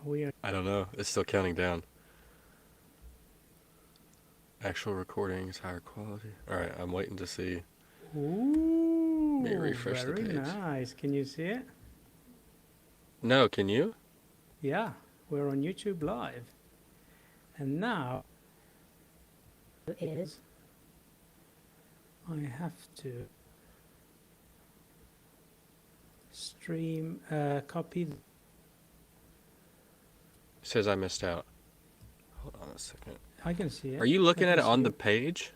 We are. I don't know. It's still counting down. Actual recordings, higher quality. All right, I'm waiting to see. Let me Ooh, refresh the very page. nice. Can you see it? No, can you? Yeah, we're on YouTube Live. And now is I have to stream copy. It says I missed out. Hold on a second. I can see it. Are you looking I at can it on see the it. page?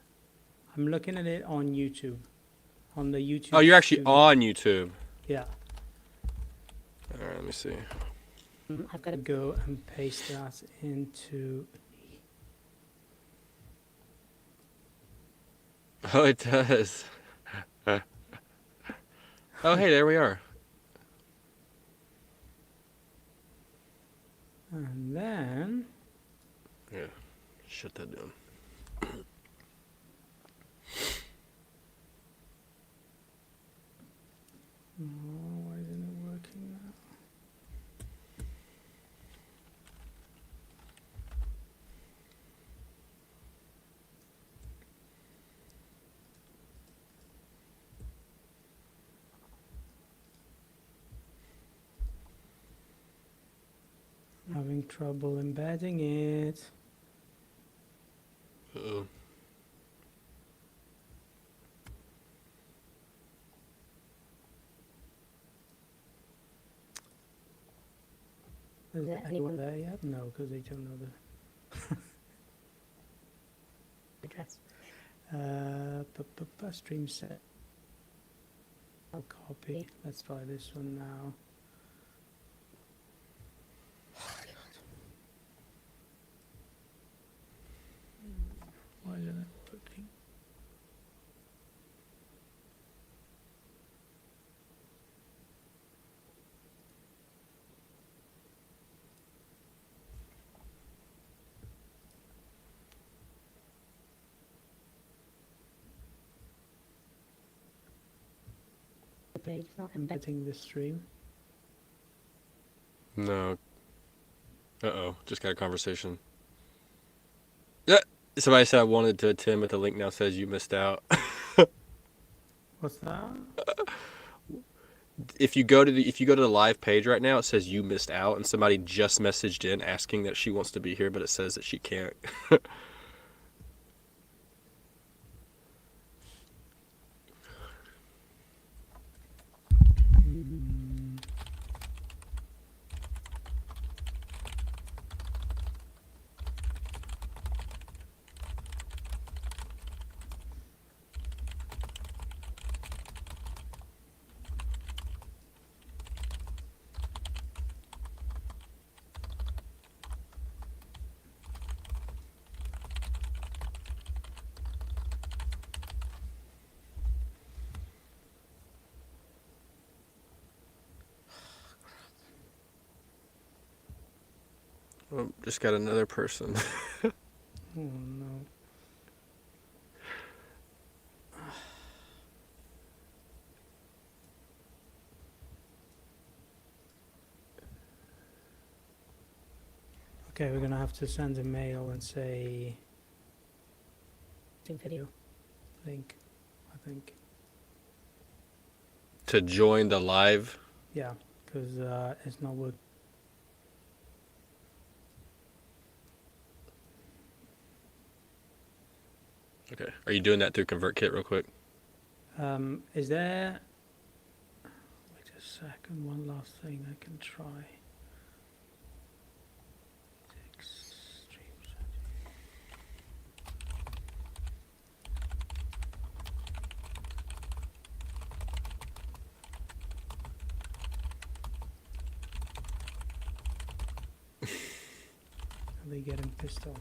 I'm looking at it on YouTube. On the YouTube Oh, you're actually studio. on YouTube. Yeah. All right, let me see. I've got to go and paste that into. Oh, it does. Oh, hey, there we are. And then. Yeah, shut that down. Oh, why isn't it working now? Having trouble embedding it. Uh-oh. Is there anyone there yet? No, because they don't know the address. Stream set. I'll copy. Let's try this one now. Why isn't it working? It's not embedding the stream. No. Uh-oh, just got a conversation. Yeah, somebody said I wanted to attend, but the link now says you missed out. What's that? If you go to the live page right now, it says you missed out, and somebody just messaged in asking that she wants to be here, but it says that she can't. Oh, just got another person. Oh no. Okay, we're gonna have to send a mail and say video link, I think. To join the live. Yeah, because it's not working. Okay. Are you doing that through ConvertKit real quick? Is there? Wait a second. One last thing I can try. Are they getting pissed off?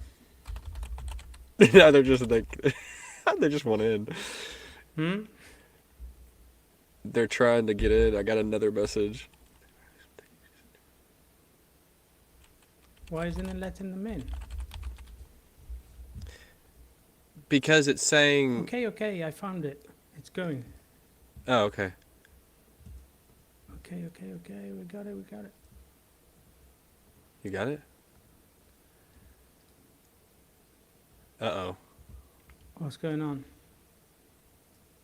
Yeah, they're just like they just want in. Hmm. They're trying to get in. I got another message. Why isn't it letting them in? Because it's saying. Okay, I found it. It's going. Oh, okay. Okay, we got it. You got it? Uh-oh. What's going on?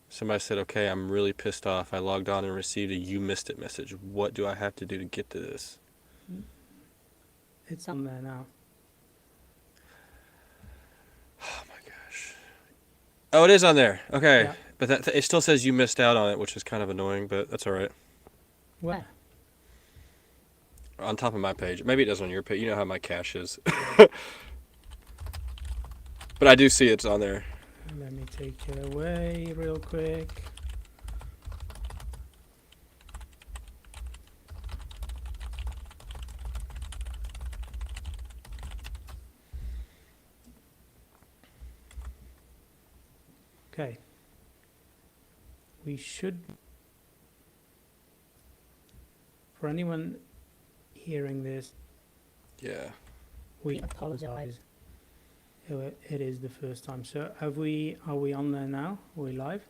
Somebody said, okay, I'm really pissed off. I logged on and received a you missed it message. What do I have to do to get to this? It's on there now. Oh my gosh. Oh, it is on there. Okay. Yeah. But it still says you missed out on it, which is kind of annoying, but that's all right. Where? On top of my page. Maybe it does on your page. You know how my cache is. But I do see it's on there. Let me take it away real quick. Okay. We should, for anyone hearing this, Yeah. we apologize. It is the first time. So are we on there now? Are we live?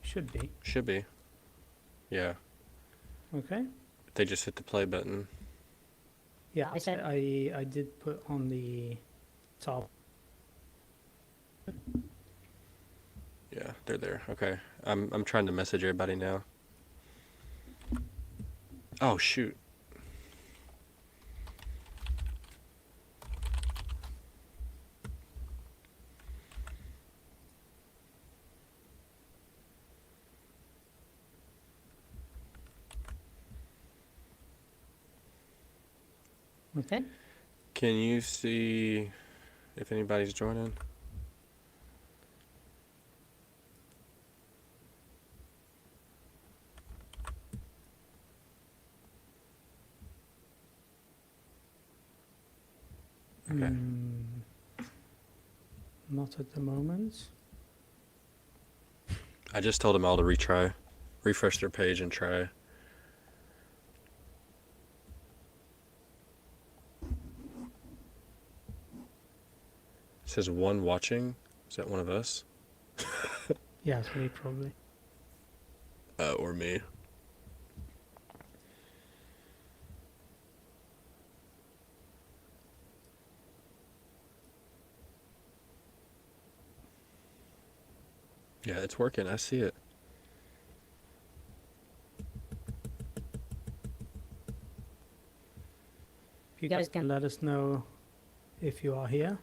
Should be. Should be. Yeah. Okay. They just hit the play button. Yeah, I did put on the top. Yeah, they're there. Okay. I'm trying to message everybody now. Oh shoot. Okay. Can you see if anybody's joining? Okay. Not at the moment. I just told them all to retry. Refresh their page and try. It says one watching. Is that one of us? Yeah, it's me probably. Or me. Yeah, it's working. I see it. If you guys can let us know if you are here.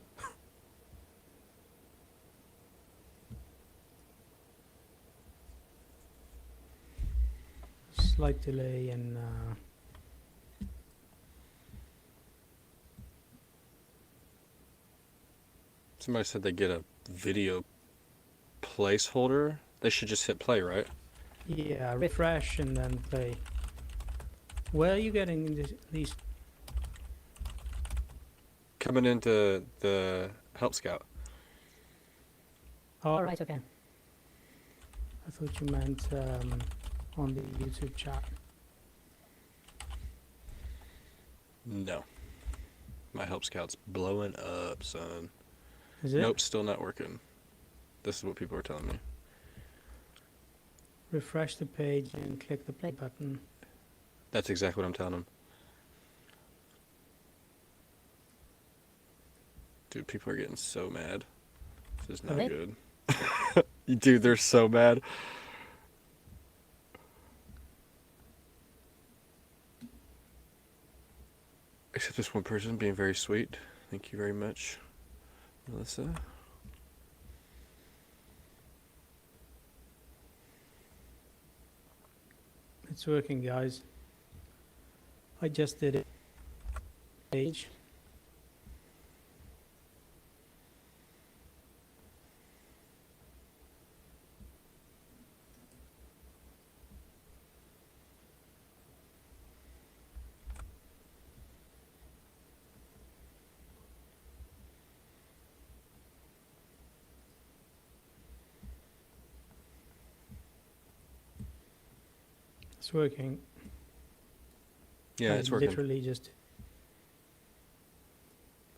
Slight delay in Somebody said they get a video placeholder. They should just hit play, right? yeah, refresh and then play. Where are you getting these? Coming into the Help Scout. Oh, right, okay. I thought you meant on the YouTube chat. No. My Help Scout's blowing up, son. Is it? Nope, still not working. This is what people are telling me. Refresh the page and click the play button. That's exactly what I'm telling them. Dude, people are getting so mad. This is not they? good. Dude, they're so mad. Except this one person being very sweet. Thank you very much, Melissa. It's working, guys. I just did it. Page. It's working. Yeah, I it's working. Literally just.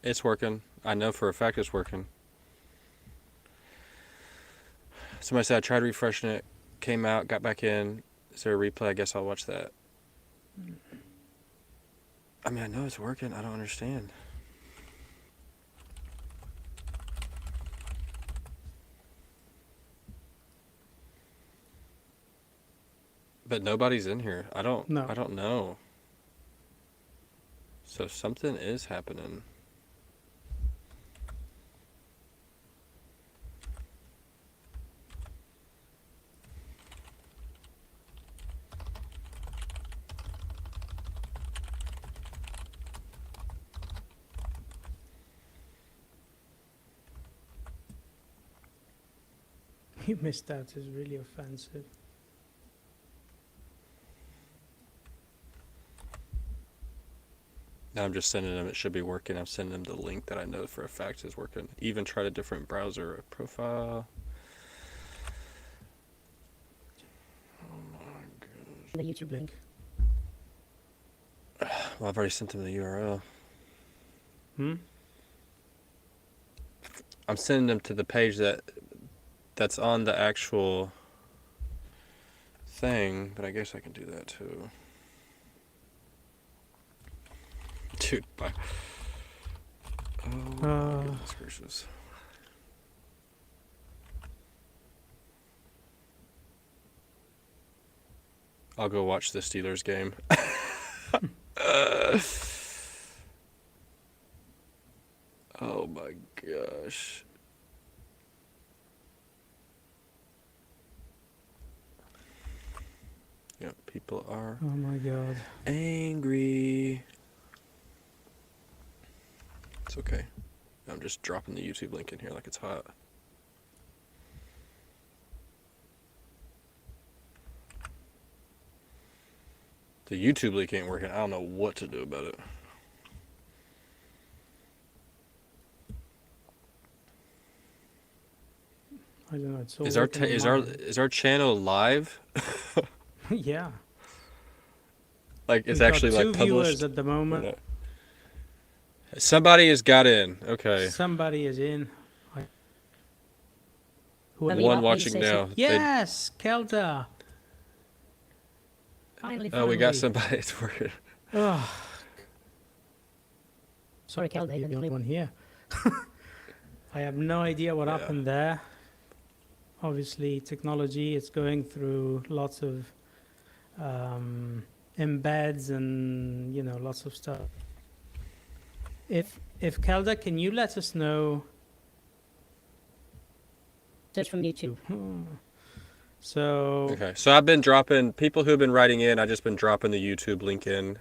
It's working. I know for a fact it's working. Somebody said I tried refreshing it, came out, got back in. Is there a replay? I guess I'll watch that. I mean, I know it's working. I don't understand. But nobody's in here. I don't No. know. So something is happening. You missed out is really offensive. Now I'm just sending them. It should be working. I'm sending them the link that I know for a fact is working. Even tried a different browser profile. Oh my gosh. The YouTube link. Well, I've already sent them the URL. I'm sending them to the page that's on the actual thing, but I guess I can do that too. Dude, bye. Oh my goodness gracious. I'll go watch the Steelers game. Oh my gosh. Yeah, people are Oh my god. angry. It's okay. I'm just dropping the YouTube link in here like it's hot. The YouTube link ain't working. I don't know what to do about it. I don't know. It's all Is our working on is our channel live? mine. Yeah. Like it's We've got actually two like published. viewers at the or moment. not? Somebody has got in. Okay. Somebody is in. Who are One watching now. Yes, Kelda. Finally, Oh, we got finally. somebody. It's working. Oh. Sorry, Kelda, you're the only one here. I have no idea what Yeah. happened there. Obviously, technology, it's going through lots of embeds and, lots of stuff. If Kelda, can you let us know? search from YouTube. So, Okay, so I've been dropping people who've been writing in. I've just been dropping the YouTube link in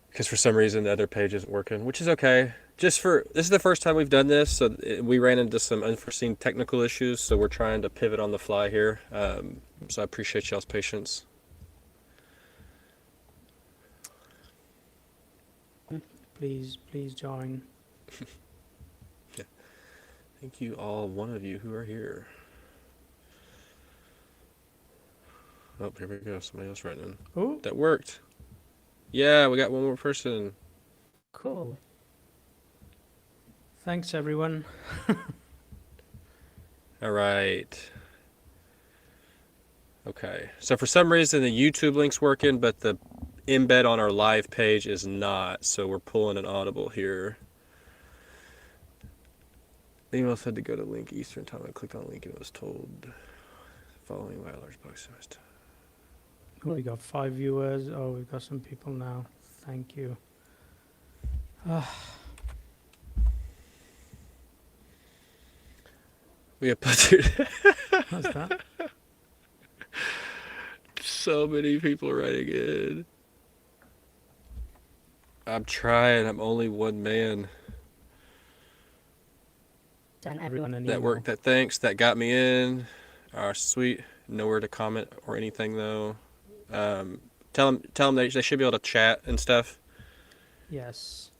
because for some reason the other page isn't working, which is okay. This is the first time we've done this, so we ran into some unforeseen technical issues. So we're trying to pivot on the fly here. So I appreciate y'all's patience. please join. Thank you all, one of you who are here. Oh, here we go. Somebody else writing in. Oh, That worked. Yeah, we got one more person. Cool. thanks, everyone. All right. Okay. So for some reason the YouTube link's working, but the embed on our live page is not. So we're pulling an audible here. The email said to go to link Eastern time. I clicked on the link and it was told following by a large box size. We got 5 viewers. Oh, we've got some people now. Thank you. We have What's that? so many people writing in. I'm trying. I'm only one man. Send Everyone an That email. worked. That thanks. That got me in. Sweet. Nowhere to comment or anything though. Tell them they should be able to chat and stuff. Yes.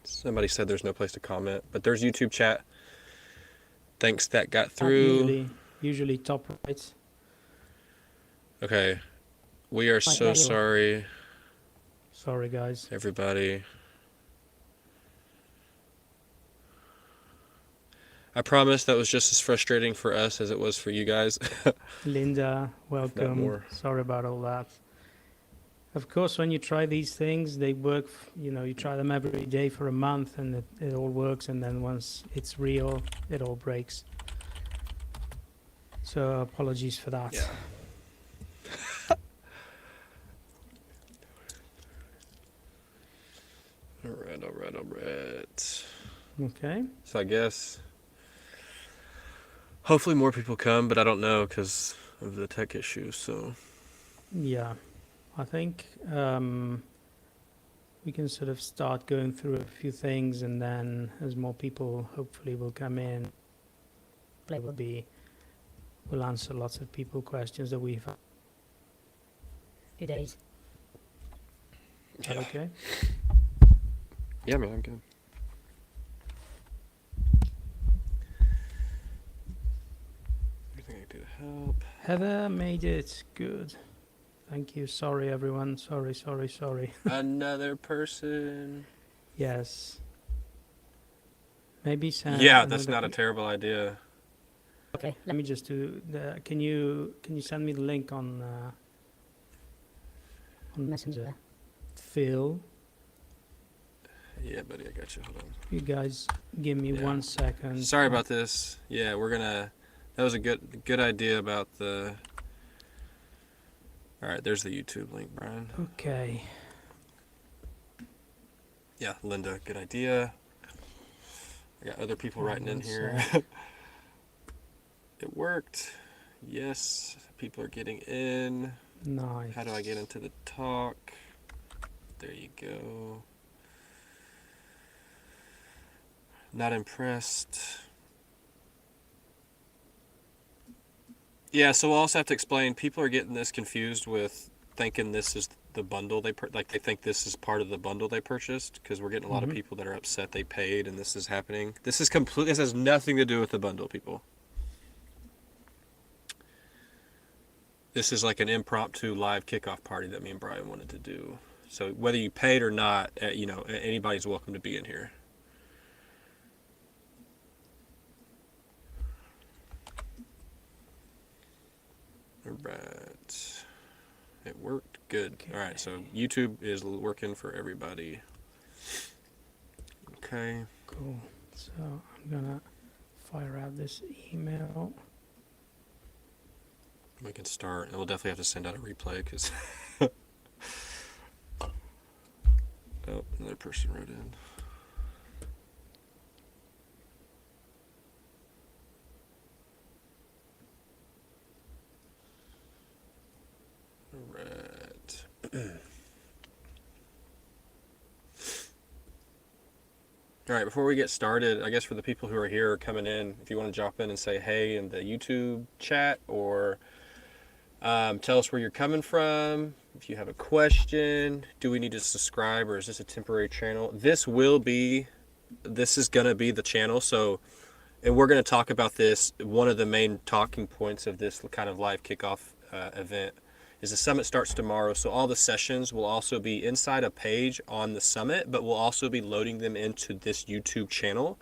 Somebody said there's no place to comment, but there's YouTube chat. Thanks. That got And through. Usually top right. Okay. We are Right, so there you are. sorry, Sorry, guys. everybody. I promise that was just as frustrating for us as it was for you guys. Linda, welcome. more. Sorry about all that. Of course, when you try these things, they work. You try them every day for a month, and it all works. And then once it's real, it all breaks. So apologies for that. Yeah. All right. Okay. So I guess hopefully more people come, but I don't know because of the tech issues. So Yeah, I think we can sort of start going through a few things, and then as more people hopefully will come in, we'll answer lots of people questions that we've had. Few days. Is that okay? yeah, man, I'm good. Anything I can do to help? Heather made it good. Thank you. Sorry, everyone. Sorry. Another person. Yes. Maybe Sam. Yeah, that's not a terrible idea. Okay. Let me just do the. Can you send me the link on Messenger. Phil? Yeah, buddy, I got you. Hold on. You guys, give me Yeah. 1 second. Sorry about this. Yeah, we're gonna. That was a good idea about the. All right, there's the YouTube link, Brian. Okay. Yeah, Linda, good idea. I got other people writing in here. It worked. Yes, people are getting in. Nice. How do I get into the talk? There you go. Not impressed. Yeah, so we'll also have to explain. People are getting this confused with thinking this is the bundle they they think this is part of the bundle they purchased, because we're getting a lot of people that are upset they paid and this is happening. This is complete. This has nothing to do with the bundle, people. This is like an impromptu live kickoff party that me and Brian wanted to do. So whether you paid or not, anybody's welcome to be in here. All right. It worked. Good. Okay. All right, so YouTube is working for everybody. Okay. Cool. So I'm gonna fire out this email. We can start, and we'll definitely have to send out a replay because. Oh, another person wrote in. All right. All right, before we get started, I guess for the people who are here coming in, if you want to drop in and say hey in the YouTube chat, or tell us where you're coming from. If you have a question, do we need to subscribe, or is this a temporary channel? This is going to be the channel. So, and we're going to talk about this. One of the main talking points of this kind of live kickoff event is the summit starts tomorrow. So all the sessions will also be inside a page on the summit, but we'll also be loading them into this YouTube channel.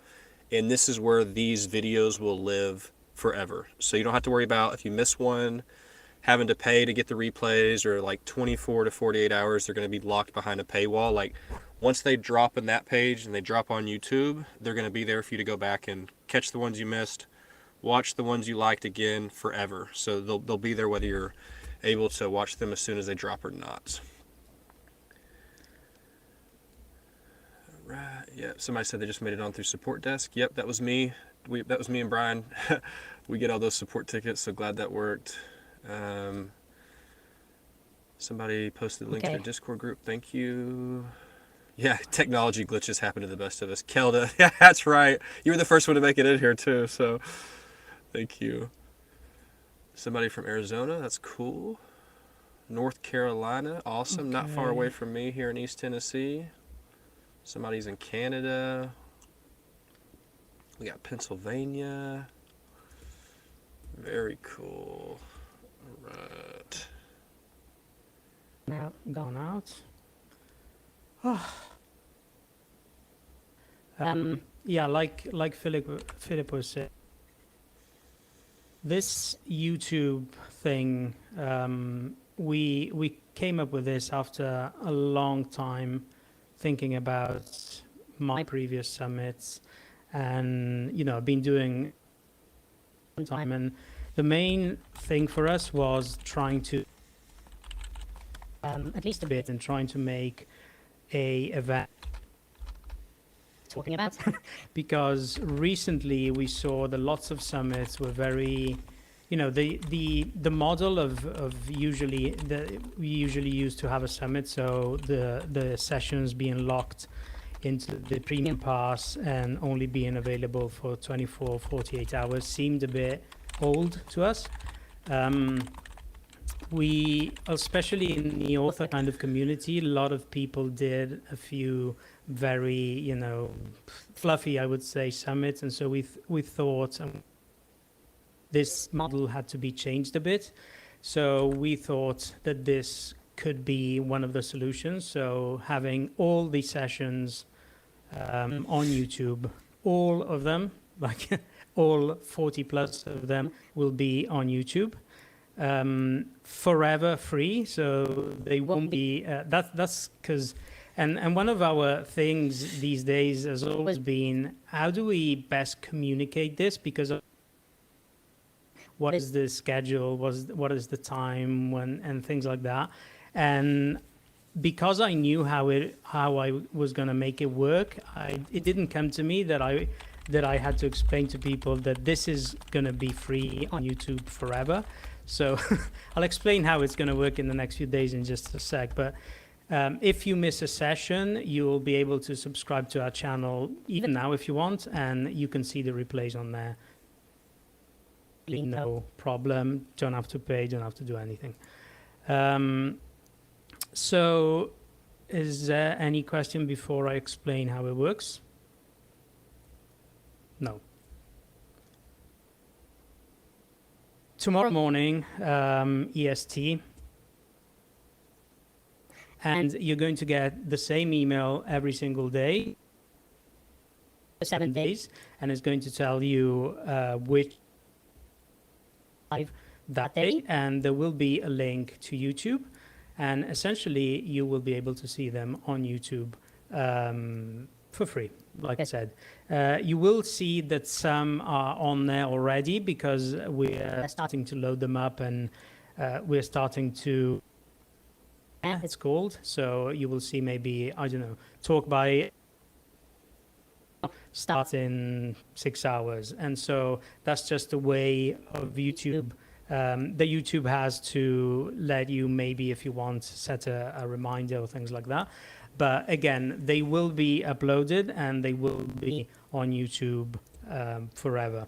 And this is where these videos will live forever. So you don't have to worry about if you miss one, having to pay to get the replays, or like 24 to 48 hours, they're going to be locked behind a paywall. Like once they drop in that page and they drop on YouTube, they're going to be there for you to go back and catch the ones you missed, watch the ones you liked again forever. So they'll be there whether you're able to watch them as soon as they drop or not. All right. Yeah. Somebody said they just made it on through support desk. Yep, that was me. That was me and Brian. We get all those support tickets, so glad that worked. Somebody posted a link to Okay. the Discord group. Thank you. Yeah, technology glitches happen to the best of us. Kelda, yeah, that's right. You were the first one to make it in here too, so thank you. Somebody from Arizona, that's cool. North Carolina, awesome. Not far away Okay. from me here in East Tennessee. Somebody's in Canada. We got Pennsylvania. Very cool. All right. Now, Gone out. yeah, like Philip was saying, this YouTube thing, we came up with this after a long time thinking about my previous summits, and I've been doing time, and the main thing for us was trying to At least a a bit bit and trying to make a event, talking about. because recently we saw that lots of summits were very, the model of usually that we usually use to have a summit, so the sessions being locked into the premium pass and only being available for 24 48 hours seemed a bit old to us. We, especially in the author kind of community, a lot of people did a few very, fluffy, I would say, summits, and so we thought this model had to be changed a bit. So we thought that this could be one of the solutions. So having all the sessions on YouTube, all of them, like all 40 plus of them, will be on YouTube. Forever free, so they won't be that's because and one of our things these days has always been, how do we best communicate this, because of what is the schedule, what is the time when, and things like that. And because I knew how I was going to make it work, it didn't come to me that I had to explain to people that this is going to be free on YouTube forever. So I'll explain how it's going to work in the next few days in just a sec. But if you miss a session, you'll be able to subscribe to our channel even now if you want, and you can see the replays on there. No problem. Don't have to pay, don't have to do anything. So is there any question before I explain how it works? No. Tomorrow morning, EST, and you're going to get the same email every single day, For 7 days. and it's going to tell you which Live that day, and there will be a link to YouTube, and essentially you will be able to see them on YouTube for free, like I said. You will see that some are on there already because we're starting to load them up, and we're starting to, it's called, so you will see maybe, I don't know, talk by starts in 6 hours. And so that's just a way of YouTube that YouTube has to let you, maybe if you want, set a reminder or things like that. But again, they will be uploaded and they will be on YouTube forever.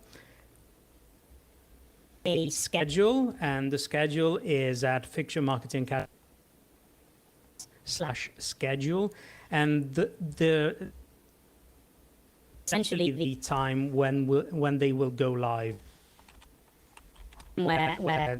A schedule, and the schedule is at Fixture Marketing /schedule, and the essentially the time when they will go live. Where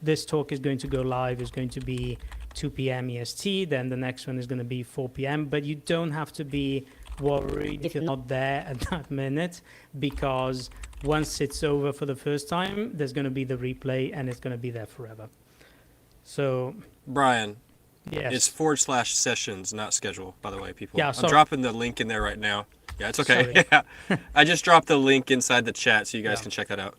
this talk is going to go live is going to be 2 p.m. EST, then the next one is going to be 4 p.m. But you don't have to be worried if you're not there at that minute, because once it's over for the first time, there's going to be the replay and it's going to be there forever. So, Brian, yes. it's /sessions, not schedule, by the way, people. Yeah, I'm sorry. dropping the link in there right now. Yeah, it's okay. Sorry. Yeah. I just dropped the link inside the chat so you guys Yeah. can check that out.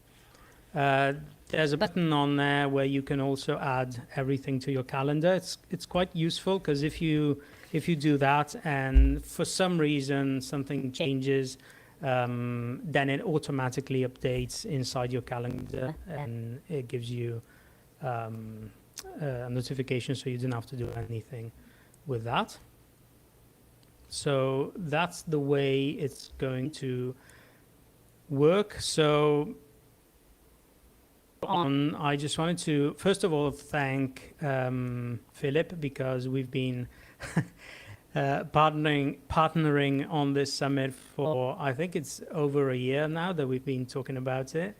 There's a button on there where you can also add everything to your calendar. It's quite useful, because if you do that and for some reason something changes, then it automatically updates inside your calendar and it gives you a notification, so you don't have to do anything with that. So that's the way it's going to work. So I just wanted to first of all thank Philip, because we've been partnering on this summit for, I think it's over a year now that we've been talking about it.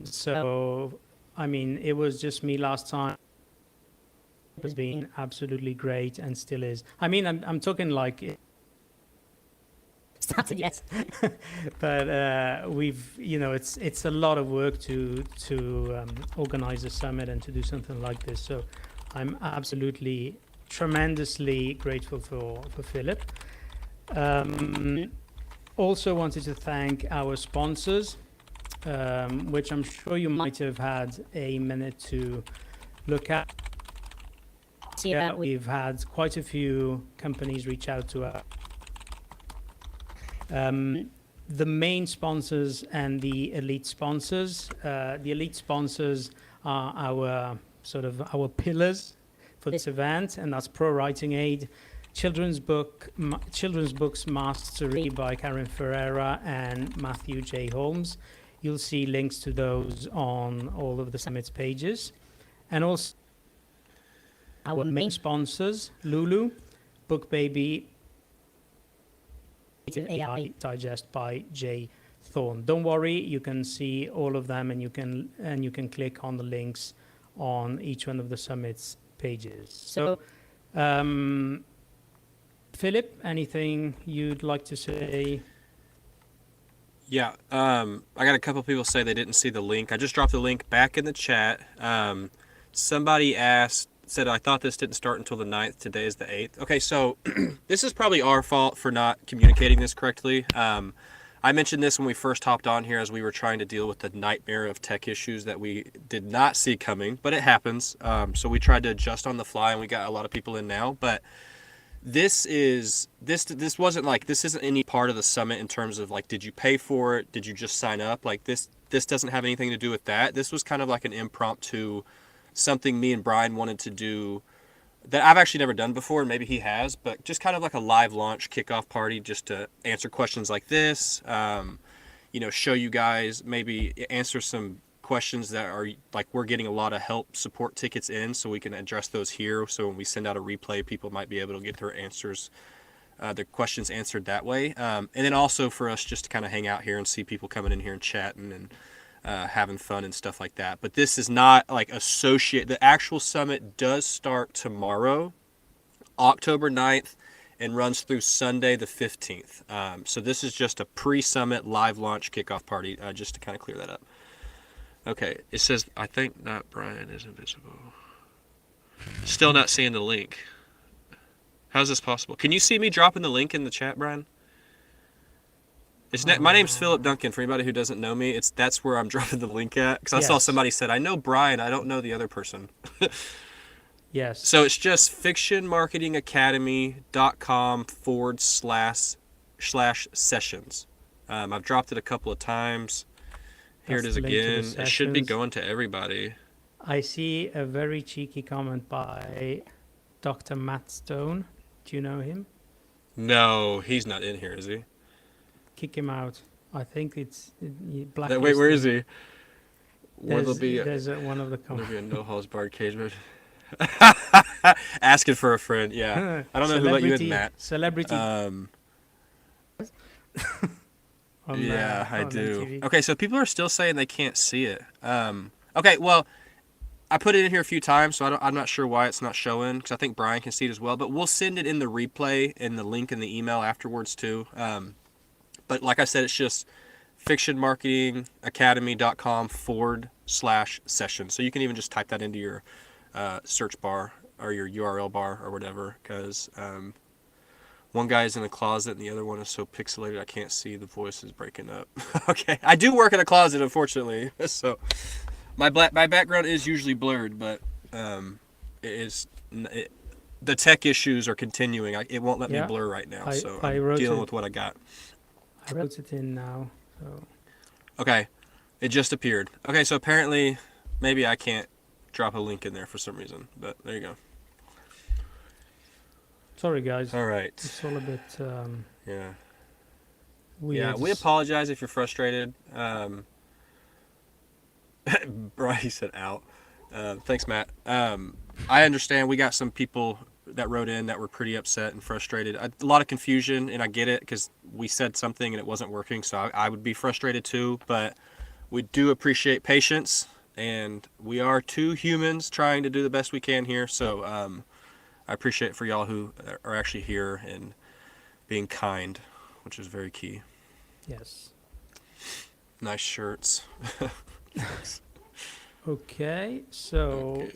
So I mean, it was just me last time. It has been absolutely great and still is. I mean, I'm talking like started, yes. But it's a lot of work to organize a summit and to do something like this. So I'm absolutely tremendously grateful for Philip. Also wanted to thank our sponsors, which I'm sure you might have had a minute to look at. Yeah, we've had quite a few companies reach out to us. The main sponsors and the elite sponsors. The elite sponsors are our pillars for this event, and that's Pro Writing Aid, Children's Books Mastery by Karen Ferreira and Matthew J. Holmes. You'll see links to those on all of the summit's pages. And also our main sponsors, Lulu, BookBaby, AI Digest by Jay Thorne. Don't worry, you can see all of them, and you can click on the links on each one of the summit's pages. So, Philip, anything you'd like to say? Yeah, I got a couple people say they didn't see the link. I just dropped the link back in the chat. Somebody said, I thought this didn't start until the 9th. Today is the 8th. Okay, so this is probably our fault for not communicating this correctly. I mentioned this when we first hopped on here as we were trying to deal with the nightmare of tech issues that we did not see coming, but it happens. So we tried to adjust on the fly, and we got a lot of people in now. But this isn't any part of the summit in terms of like, did you pay for it? Did you just sign up? Like this doesn't have anything to do with that. This was kind of like an impromptu, something me and Brian wanted to do that I've actually never done before, and maybe he has, but just kind of like a live launch kickoff party, just to answer questions like this, show you guys, maybe answer some questions that are like, we're getting a lot of help support tickets in, so we can address those here. So when we send out a replay, people might be able to get their questions answered that way. And then also for us just to kind of hang out here and see people coming in here and chatting and having fun and stuff like that. But this is not like the actual summit does start tomorrow, October 9th, and runs through Sunday the 15th. So this is just a pre-summit live launch kickoff party, just to kind of clear that up. Okay, it says, I think that Brian is invisible. Still not seeing the link. How's this possible? Can you see me dropping the link in the chat, Brian? My name's Philip Duncan. For anybody who doesn't know me, that's where I'm dropping the link at. Because I saw somebody said, I know Brian, I don't know the other person. Yes. So it's just fictionmarketingacademy.com/sessions. I've dropped it a couple of times. Here it is again. It should be going to everybody. I see a very cheeky comment by Dr. Matt Stone. Do you know him? No, he's not in here, is he? Kick him out. I think it's black. Wait, where is he? There's one of the comments. There'll be a no halls barred cage mode. Asking for a friend, yeah. I don't know who let you in, Matt. Celebrity. Yeah, I do. Okay, so people are still saying they can't see it. Okay, well, I put it in here a few times, so I'm not sure why it's not showing, because I think Brian can see it as well. But we'll send it in the replay and the link in the email afterwards too. But like I said, it's just fictionmarketingacademy.com/session. So you can even just type that into your search bar or your URL bar or whatever, because one guy is in a closet and the other one is so pixelated I can't see. The voice is breaking up. Okay, I do work in a closet, unfortunately, so my background is usually blurred, but the tech issues are continuing. It won't let me blur right now, so I'm dealing with what I got. I wrote it in now. So. Okay, it just appeared. Okay, so apparently maybe I can't drop a link in there for some reason, but there you go. Sorry, guys. All right. It's all a bit yeah. weird. Yeah, we apologize if you're frustrated. Brian said out. Thanks, Matt. I understand we got some people that wrote in that were pretty upset and frustrated. A lot of confusion, and I get it because we said something and it wasn't working, so I would be frustrated too, but we do appreciate patience, and we are two humans trying to do the best we can here, so I appreciate for y'all who are actually here and being kind which is very key. Yes. Nice shirts. Okay, so Okay.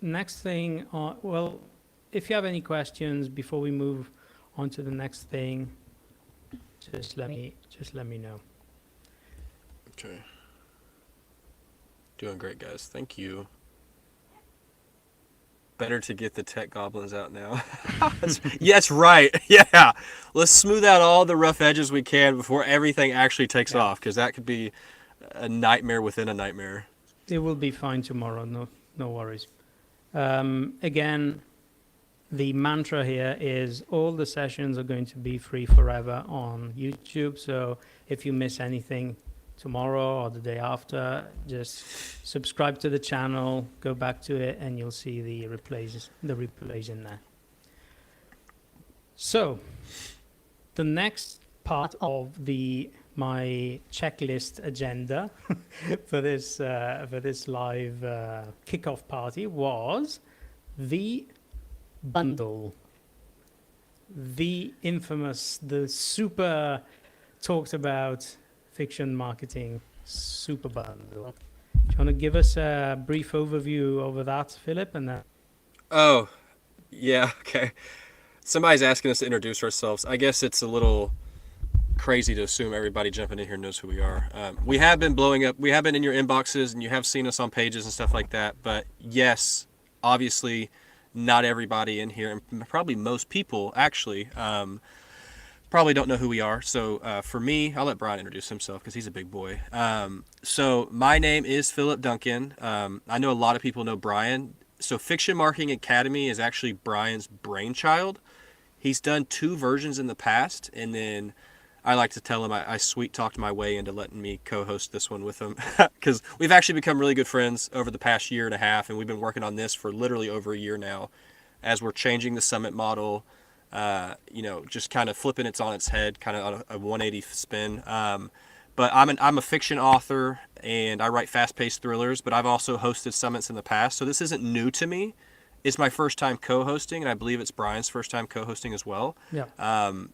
next thing, well, if you have any questions before we move on to the next thing, just let me know. Okay. Doing great, guys. Thank you. Better to get the tech goblins out now. Yes, right. Yeah. Let's smooth out all the rough edges we can before everything actually takes Yeah. off, because that could be a nightmare within a nightmare. It will be fine tomorrow. No worries. Again, the mantra here is all the sessions are going to be free forever on YouTube. So if you miss anything tomorrow or the day after, just subscribe to the channel, go back to it, and you'll see the replays in there. So the next part of my checklist agenda for this live kickoff party was the bundle, the infamous, the super talked about fiction marketing super bundle. Do you want to give us a brief overview over that, Philip? And Oh, yeah, okay. Somebody's asking us to introduce ourselves. I guess it's a little crazy to assume everybody jumping in here knows who we are. We have been blowing up. We have been in your inboxes, and you have seen us on pages and stuff like that. But yes, obviously, not everybody in here, and probably most people actually, probably don't know who we are. So for me, I'll let Brian introduce himself because he's a big boy. So my name is Philip Duncan. I know a lot of people know Brian. So Fiction Marketing Academy is actually Brian's brainchild. He's done 2 versions in the past, and then I like to tell him I sweet talked my way into letting me co-host this one with him, because we've actually become really good friends over the past year and a half, and we've been working on this for literally over a year now, as we're changing the summit model, just kind of flipping it on its head, kind of on a 180 spin. But I'm a fiction author, and I write fast-paced thrillers, but I've also hosted summits in the past, so this isn't new to me. It's my first time co-hosting, and I believe it's Brian's first time co-hosting as well. yeah,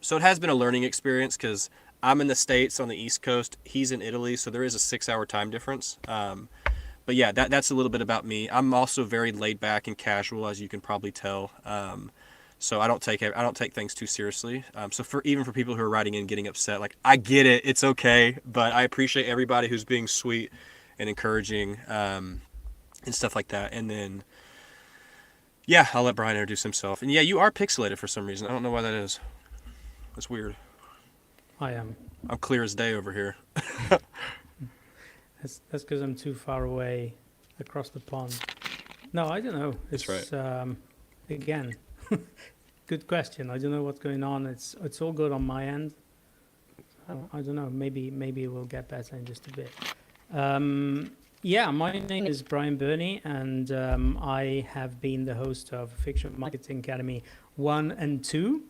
So it has been a learning experience because I'm in the States on the East Coast. He's in Italy, so there is a 6-hour time difference. But yeah, that's a little bit about me. I'm also very laid back and casual, as you can probably tell. So I don't take things too seriously. So even for people who are writing in getting upset, like, I get it, it's okay, but I appreciate everybody who's being sweet and encouraging and stuff like that. And then, yeah, I'll let Brian introduce himself. And yeah, you are pixelated for some reason. I don't know why that is. That's weird. I am. I'm clear as day over here. That's because I'm too far away across the pond. No, I don't know. That's It's right. again, good question. I don't know what's going on. It's all good on my end. I don't know. Maybe it will get better in just a bit. Yeah, my name is Brian Burney, and I have been the host of Fiction Marketing Academy 1 and 2.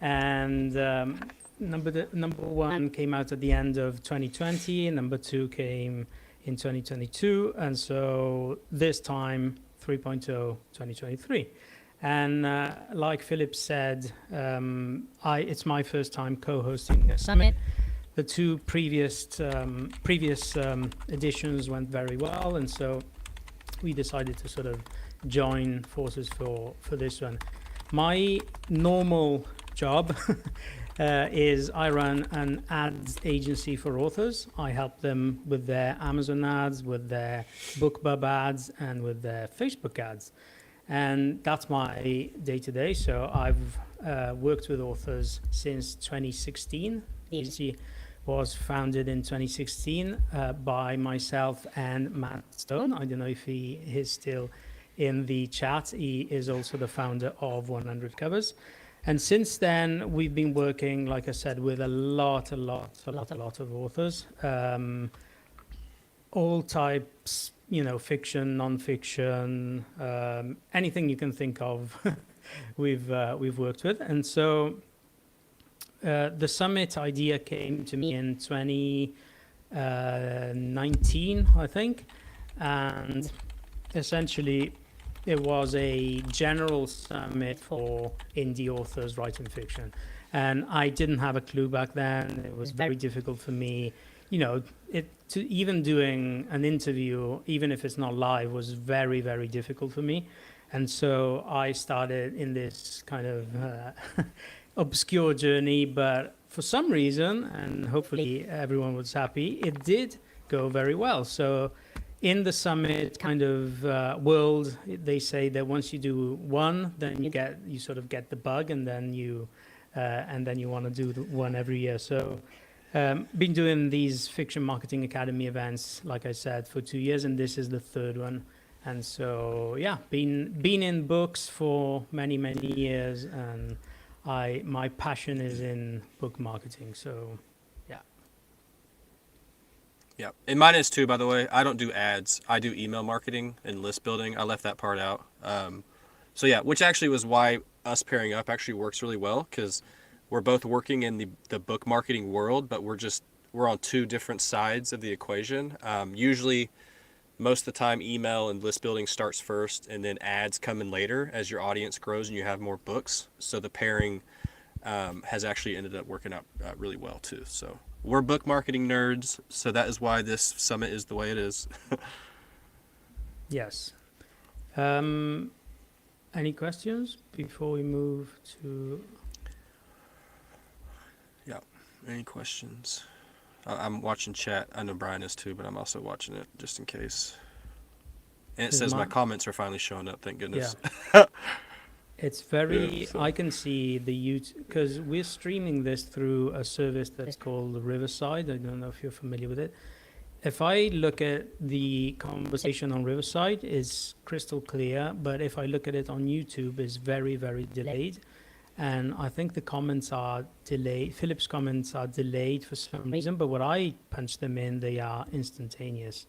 And number 1 came out at the end of 2020, and number 2 came in 2022, and so this time 3.0 2023. And like Philip said, it's my first time co-hosting a summit. The 2 previous editions went very well, and so we decided to sort of join forces for this one. My normal job is I run an ads agency for authors. I help them with their Amazon ads, with their BookBub ads, and with their Facebook ads. And that's my day-to-day. So I've worked with authors since 2016. The agency was founded in 2016 by myself and Matt Stone. I don't know if he is still in the chat. He is also the founder of 100 Covers. And since then, we've been working, like I said, with a lot of authors, all types, fiction, non-fiction, anything you can think of, we've worked with. And so the summit idea came to me in 2019, I think, and essentially it was a general summit for indie authors writing fiction. And I didn't have a clue back then. It was very difficult for me. You know, to even doing an interview, even if it's not live, was very, very difficult for me. And so I started in this kind of obscure journey, but for some reason, and hopefully everyone was happy, it did go very well. So in the summit kind of world, they say that once you do one, then you sort of get the bug, and then you want to do one every year. So been doing these Fiction Marketing Academy events, like I said, for 2 years, and this is the third one. And so, yeah, been in books for many, many years, and my passion is in book marketing. So, yeah. Yeah, and mine is too, by the way. I don't do ads. I do email marketing and list building. I left that part out. So yeah, which actually was why us pairing up actually works really well, because we're both working in the book marketing world, but we're on two different sides of the equation. Usually, most of the time, email and list building starts first, and then ads come in later as your audience grows and you have more books. So the pairing has actually ended up working out really well too. So we're book marketing nerds, so that is why this summit is the way it is. Yes. Any questions before we move to? Yeah. Any questions? I'm watching chat. I know Brian is too, but I'm also watching it just in case. And it Is says my mine- comments are finally showing up. Thank goodness. It's very, Yeah, so- I can see the YouTube, because we're streaming this through a service that's called Riverside. I don't know if you're familiar with it. If I look at the conversation on Riverside, it's crystal clear, but if I look at it on YouTube, it's very, very delayed. And I think the comments are delayed. Philip's comments are delayed for some reason, but when I punch them in, they are instantaneous.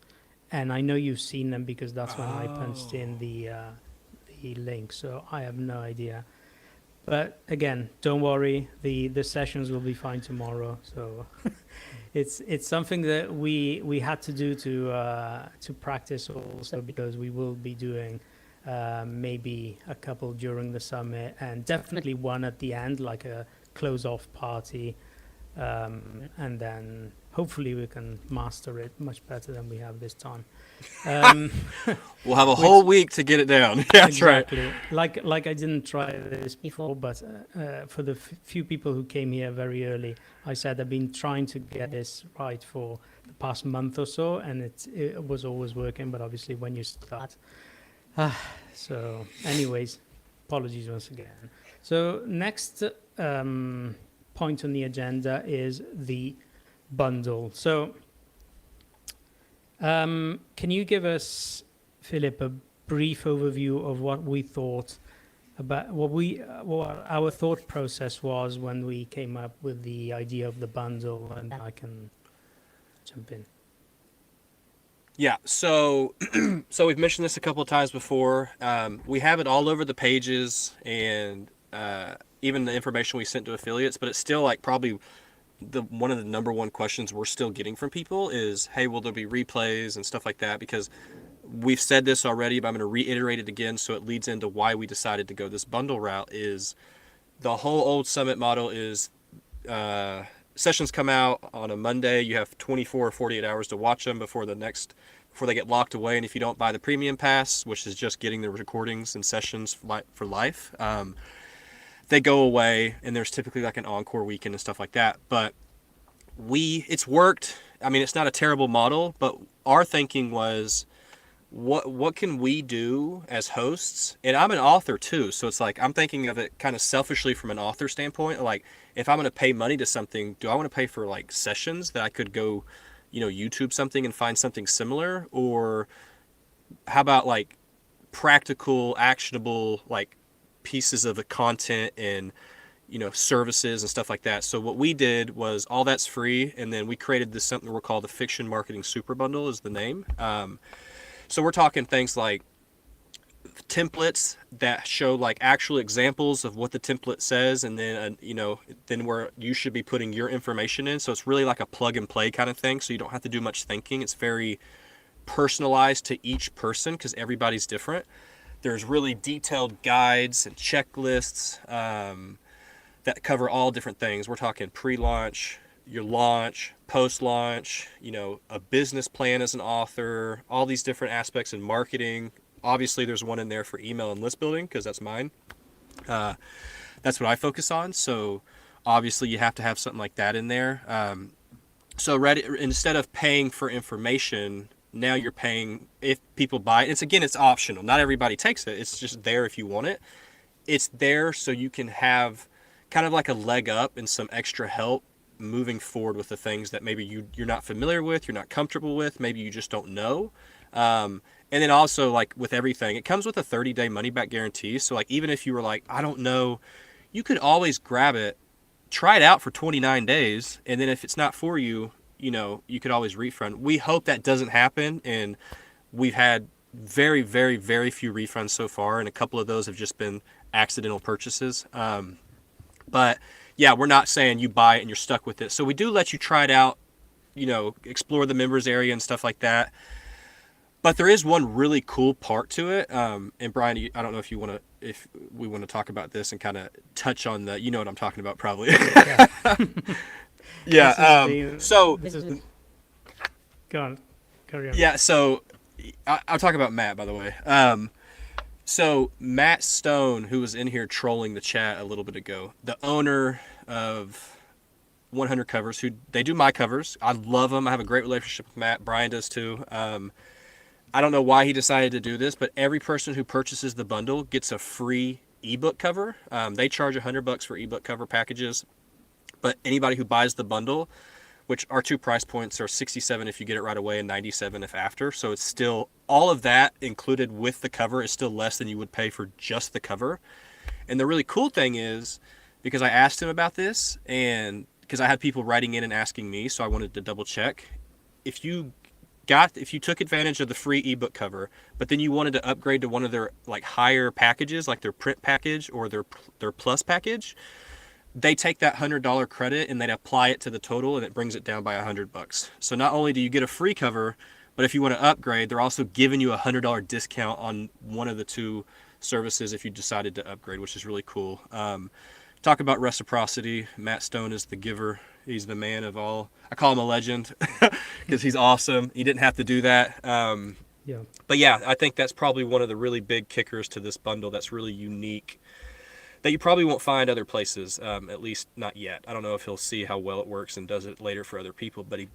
And I know you've seen them because that's when I punched in the link. So I have no idea. But again, don't worry. The sessions will be fine tomorrow. So it's something that we had to do to practice also, because we will be doing maybe a couple during the summit, and definitely one at the end, like a close-off party. And then hopefully we can master it much better than we have this time. We'll have a whole week to get it down. Yeah, that's right. Exactly. Like I didn't try this before, but for the few people who came here very early, I said I've been trying to get this right for the past month or so, and it was always working, but obviously when you start. So anyways, apologies once again. So next point on the agenda is the bundle. So can you give us, Philip, a brief overview of what we thought about what our thought process was when we came up with the idea of the bundle, and I can jump in. Yeah, so we've mentioned this a couple of times before. We have it all over the pages, and even the information we sent to affiliates, but it's still like probably one of the number one questions we're still getting from people is, hey, will there be replays and stuff like that? Because we've said this already, but I'm going to reiterate it again so it leads into why we decided to go this bundle route. Is the whole old summit model is sessions come out on a Monday, you have 24 or 48 hours to watch them before they get locked away. And if you don't buy the premium pass, which is just getting the recordings and sessions for life, they go away, and there's typically like an encore weekend and stuff like that. But it's worked. I mean, it's not a terrible model, but our thinking was, what can we do as hosts? And I'm an author too, so it's like I'm thinking of it kind of selfishly from an author standpoint. Like, if I'm going to pay money to something, do I want to pay for like sessions that I could go, YouTube something and find something similar? Or how about like practical, actionable, like pieces of the content and services and stuff like that? So what we did was, all that's free, and then we created this something we're called the Fiction Marketing Super Bundle is the name. So we're talking things like templates that show like actual examples of what the template says, and then then where you should be putting your information in. So it's really like a plug and play kind of thing, so you don't have to do much thinking. It's very personalized to each person because everybody's different. There's really detailed guides and checklists. that cover all different things. We're talking pre-launch, your launch, post-launch, a business plan as an author, all these different aspects in marketing. Obviously, there's one in there for email and list building because that's mine. That's what I focus on. So obviously, you have to have something like that in there. So instead of paying for information, now you're paying if people buy it. It's optional. Not everybody takes it. It's just there if you want it. It's there so you can have kind of like a leg up and some extra help moving forward with the things that maybe you're not familiar with, you're not comfortable with, maybe you just don't know. And then also, like with everything, it comes with a 30-day money-back guarantee. So like even if you were like, I don't know, you could always grab it, try it out for 29 days, and then if it's not for you, you could always refund. We hope that doesn't happen, and we've had very, very, very few refunds so far, and a couple of those have just been accidental purchases. But yeah, we're not saying you buy it and you're stuck with it. So we do let you try it out, explore the members area and stuff like that. But there is one really cool part to it. And Brian, I don't know if we want to talk about this and kind of touch on you know what I'm talking about probably. Yeah. Yeah. So This is Go on, carry on. yeah, so I'll talk about Matt, by the way. So Matt Stone, who was in here trolling the chat a little bit ago, the owner of 100 Covers, they do my covers. I love them. I have a great relationship with Matt. Brian does too. I don't know why he decided to do this, but every person who purchases the bundle gets a free ebook cover. They charge $100 for ebook cover packages, but anybody who buys the bundle, which our two price points are $67 if you get it right away and $97 if after. So it's still, all of that included with the cover is still less than you would pay for just the cover. And the really cool thing is, because I asked him about this, and because I had people writing in and asking me, so I wanted to double check. If you took advantage of the free ebook cover, but then you wanted to upgrade to one of their like higher packages, like their print package or their plus package, they take that $100 credit and they apply it to the total, and it brings it down by $100. So not only do you get a free cover, but if you want to upgrade, they're also giving you a $100 discount on one of the two services if you decided to upgrade, which is really cool. Talk about reciprocity. Matt Stone is the giver. He's the man of all. I call him a legend because he's awesome. He didn't have to do that. Yeah. But yeah, I think that's probably one of the really big kickers to this bundle that's really unique, that you probably won't find other places, at least not yet. I don't know if he'll see how well it works and does it later for other people, but he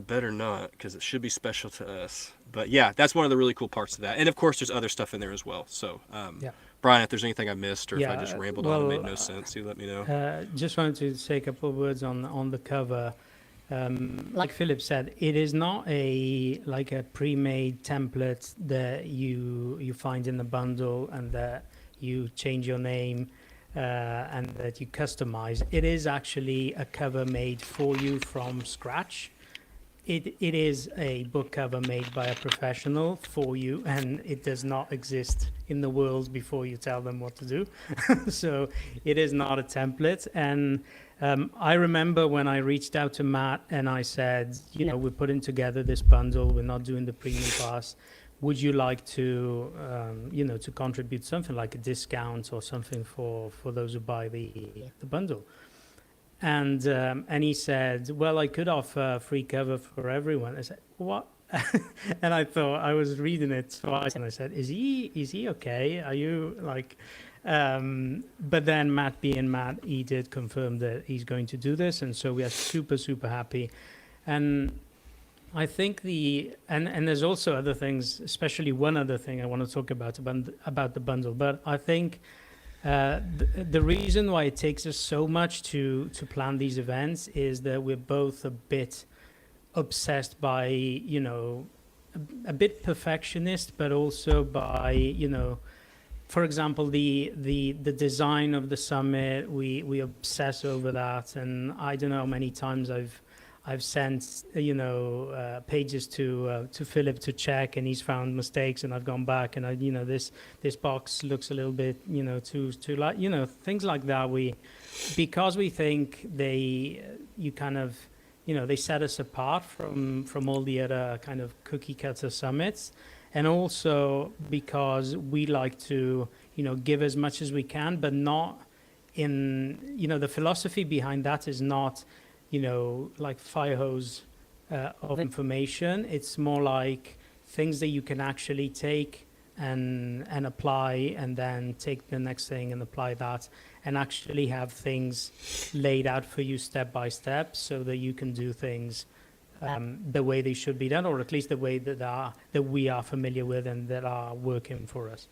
better not, because it should be special to us. But yeah, that's one of the really cool parts of that. And of course, there's other stuff in there as well. So, Yeah. Brian, if there's anything I missed, or if I Yeah, just rambled on and made no sense, you let me know. Just wanted to say a couple of words on the cover. Like Philip said, it is not a pre-made template that you find in the bundle and that you change your name and that you customize. It is actually a cover made for you from scratch. It is a book cover made by a professional for you, and it does not exist in the world before you tell them what to do. So it is not a template. And I remember when I reached out to Matt and I said, we're putting together this bundle. We're not doing the premium pass. Would you like to, to contribute something like a discount or something for those who buy the bundle? And he said, well, I could offer free cover for everyone. I said, what? And I thought, I was reading it twice and I said, is he okay? Are you like, but then Matt being Matt, he did confirm that he's going to do this. And so we are super, super happy. And I think and there's also other things, especially one other thing I want to talk about the bundle, but I think the reason why it takes us so much to plan these events is that we're both a bit obsessed by, a bit perfectionist, but also by, for example, the design of the summit, we obsess over that. And I don't know how many times I've sent, pages to Philip to check, and he's found mistakes, and I've gone back and this box looks a little bit, too light, things like that. Because we think they set us apart from all the other kind of cookie cutter summits, and also because we like to, give as much as we can, but not the philosophy behind that is not, like fire hose of information. It's more like things that you can actually take and apply, and then take the next thing and apply that, and actually have things laid out for you step by step, so that you can do things the way they should be done, or at least the way that we are familiar with and that are working for us.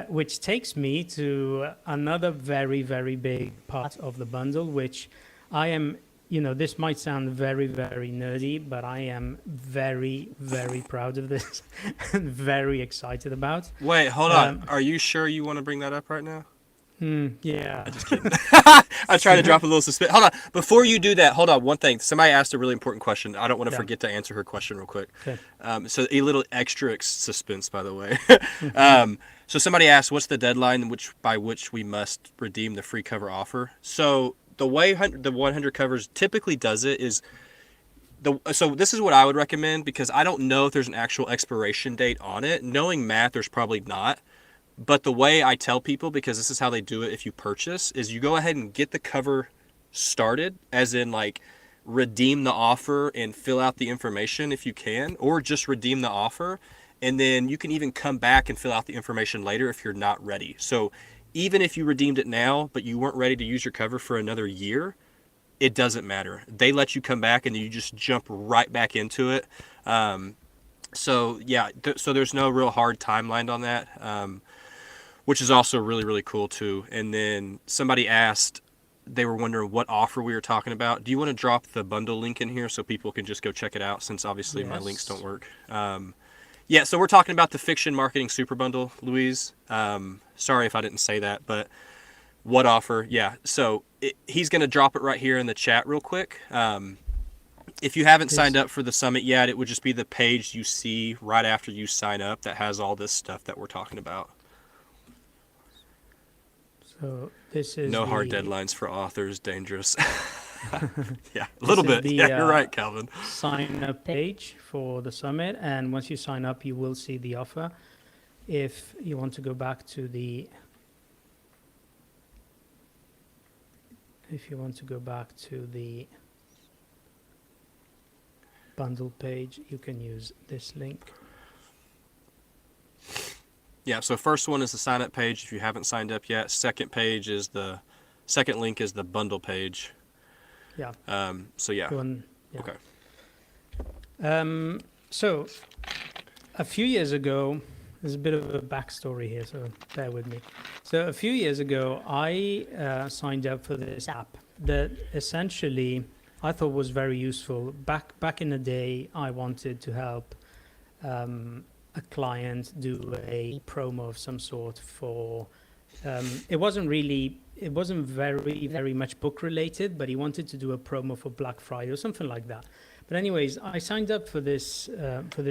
Which takes me to another very, very big part of the bundle, which I am, this might sound very, very nerdy, but I am very, very proud of this and very excited about. Wait, hold on. Are you sure you want to bring that up right now? Yeah. Just kidding. I tried to drop a little suspense. Hold on. Before you do that, hold on. One thing. Somebody asked a really important question. I don't want to forget to answer her question real quick. Okay. So a little extra suspense, by the way. So somebody asked, what's the deadline by which we must redeem the free cover offer? So the way the 100 covers typically does it is, so this is what I would recommend, because I don't know if there's an actual expiration date on it. Knowing math, there's probably not. But the way I tell people, because this is how they do it if you purchase, is you go ahead and get the cover started, as in like redeem the offer and fill out the information if you can, or just redeem the offer. And then you can even come back and fill out the information later if you're not ready. So even if you redeemed it now, but you weren't ready to use your cover for another year, it doesn't matter. They let you come back and you just jump right back into it. So yeah, so there's no real hard timeline on that, which is also really, really cool too. And then somebody asked, they were wondering what offer we were talking about. Do you want to drop the bundle link in here so people can just go check it out, since obviously my links don't work? Yeah, so we're talking about the Fiction Marketing Super Bundle, Louise. Sorry if I didn't say that, but what offer? Yeah, so he's going to drop it right here in the chat real quick. If you haven't signed up for the summit yet, it would just be the page you see right after you sign up that has all this stuff that we're talking about. So this is no hard deadlines for authors, dangerous. Yeah, a little bit. Yeah, you're right, Calvin. Sign up page for the summit, and once you sign up, you will see the offer. If you want to go back to the bundle page, you can use this link. Yeah, so first one is the sign up page if you haven't signed up yet. Second link is the bundle page. Yeah. So yeah. Yeah. Okay. So a few years ago, there's a bit of a backstory here, so bear with me. So a few years ago, I signed up for this app that essentially I thought was very useful. Back in the day, I wanted to help a client do a promo of some sort for. It wasn't very much book related, but he wanted to do a promo for Black Friday or something like that. But anyways, I signed up for this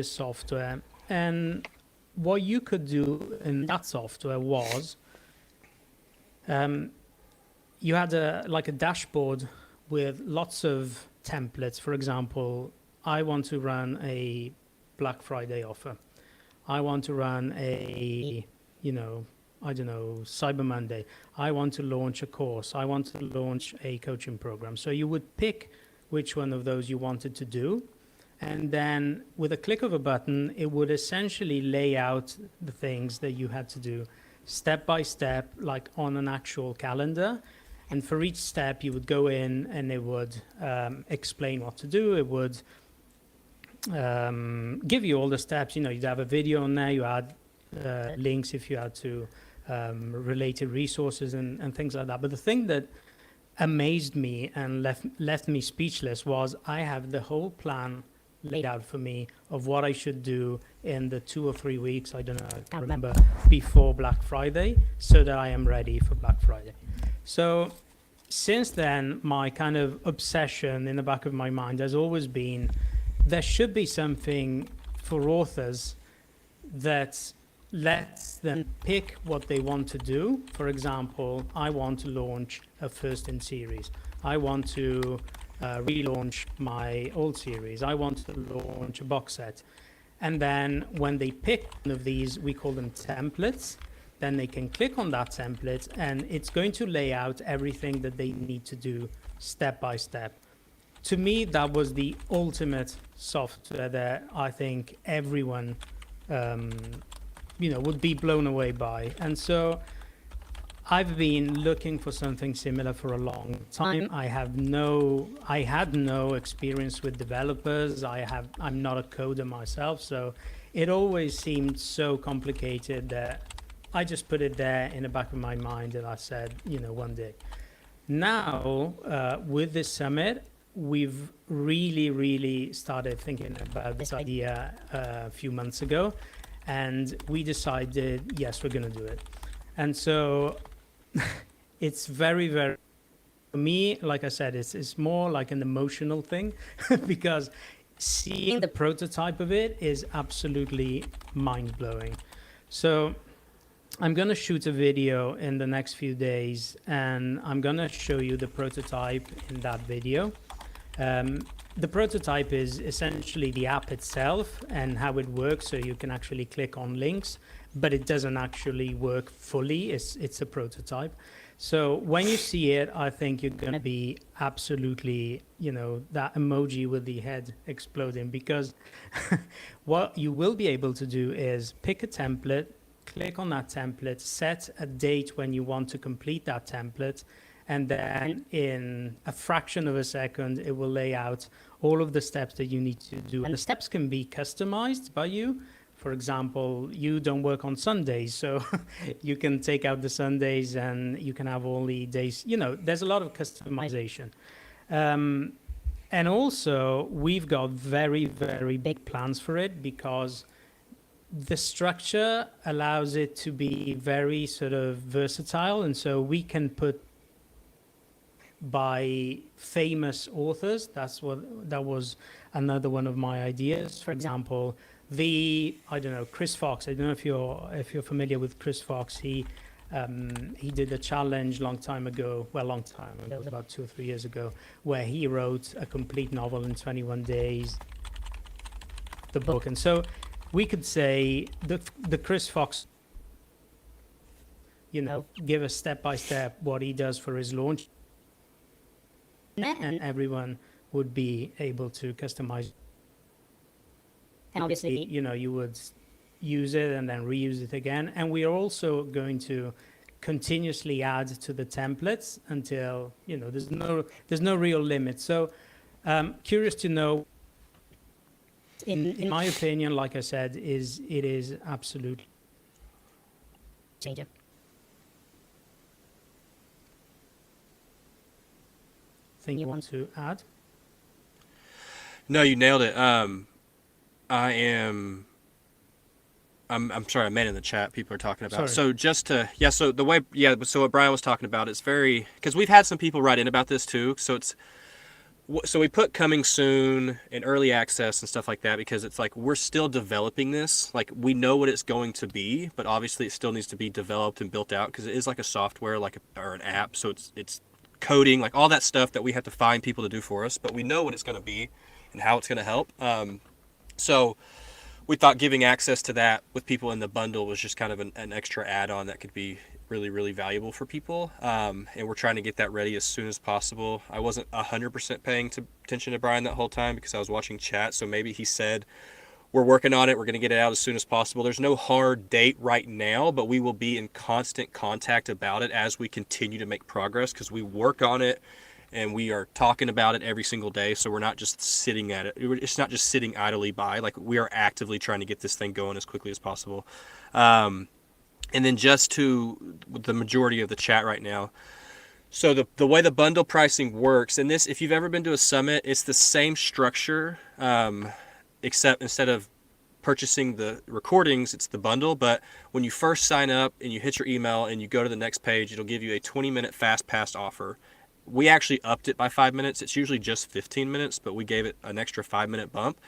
software, and what you could do in that software was you had a dashboard with lots of templates. For example, I want to run a Black Friday offer. I want to run a, Cyber Monday. I want to launch a course. I want to launch a coaching program. So you would pick which one of those you wanted to do. And then with a click of a button, it would essentially lay out the things that you had to do step by step, like on an actual calendar. And for each step, you would go in and it would explain what to do. It would give you all the steps. You'd have a video on there. You add links if you had to, related resources and things like that. But the thing that amazed me and left me speechless was I have the whole plan laid out for me of what I should do in the 2 or 3 weeks, I don't know, I can't remember, before Black Friday, so that I am ready for Black Friday. So since then, my kind of obsession in the back of my mind has always been there should be something for authors that lets them pick what they want to do. For example, I want to launch a first in series. I want to relaunch my old series. I want to launch a box set. And then when they pick one of these, we call them templates, then they can click on that template and it's going to lay out everything that they need to do step by step. To me, that was the ultimate software that I think everyone, would be blown away by. And so I've been looking for something similar for a long time. I had no experience with developers. I'm not a coder myself, so it always seemed so complicated that I just put it there in the back of my mind and I said, one day. Now, with this summit, we've really started thinking about this idea a few months ago, and we decided, yes, we're going to do it. And so it's very, for me, like I said, it's more like an emotional thing because seeing the prototype of it is absolutely mind-blowing. So I'm going to shoot a video in the next few days and I'm going to show you the prototype in that video. The prototype is essentially the app itself and how it works, so you can actually click on links, but it doesn't actually work fully. It's a prototype. So when you see it, I think you're going to be absolutely, that emoji with the head exploding, because what you will be able to do is pick a template, click on that template, set a date when you want to complete that template, and then in a fraction of a second, it will lay out all of the steps that you need to do. And the steps can be customized by you. For example, you don't work on Sundays, so you can take out the Sundays and you can have all the days. There's a lot of customization. And also, we've got very big plans for it because the structure allows it to be very sort of versatile. And so we can put by famous authors. That was another one of my ideas. For example, Chris Fox. I don't know if you're familiar with Chris Fox. He did a challenge long time ago, about 2 or 3 years ago, where he wrote a complete novel in 21 days, the book. And so we could say the Chris Fox, give us step by step what he does for his launch, and everyone would be able to customize. And obviously, you would use it and then reuse it again. And we are also going to continuously add to the templates until, there's no real limit. So curious to know, in my opinion, like I said, it is absolutely changer. Thing you want to add? No, you nailed it. I'm sorry, I meant in the chat, people are talking about. Sorry. So so what Brian was talking about, it's very, because we've had some people write in about this too. So we put coming soon and early access and stuff like that, because it's like, we're still developing this. Like, we know what it's going to be, but obviously it still needs to be developed and built out, because it is like a software, or an app. So it's coding, like all that stuff that we have to find people to do for us, but we know what it's going to be and how it's going to help. So we thought giving access to that with people in the bundle was just kind of an extra add-on that could be really valuable for people. And we're trying to get that ready as soon as possible. I wasn't 100% paying attention to Brian that whole time because I was watching chat. So maybe he said, we're working on it, we're going to get it out as soon as possible. There's no hard date right now, but we will be in constant contact about it as we continue to make progress, because we work on it and we are talking about it every single day. So we're not just sitting at it. It's not just sitting idly by. Like, we are actively trying to get this thing going as quickly as possible. And then just to the majority of the chat right now. So the way the bundle pricing works, and this, if you've ever been to a summit, it's the same structure, except instead of purchasing the recordings, it's the bundle. But when you first sign up and you hit your email and you go to the next page, it'll give you a 20-minute fast pass offer. We actually upped it by 5 minutes. It's usually just 15 minutes, but we gave it an extra 5-minute bump.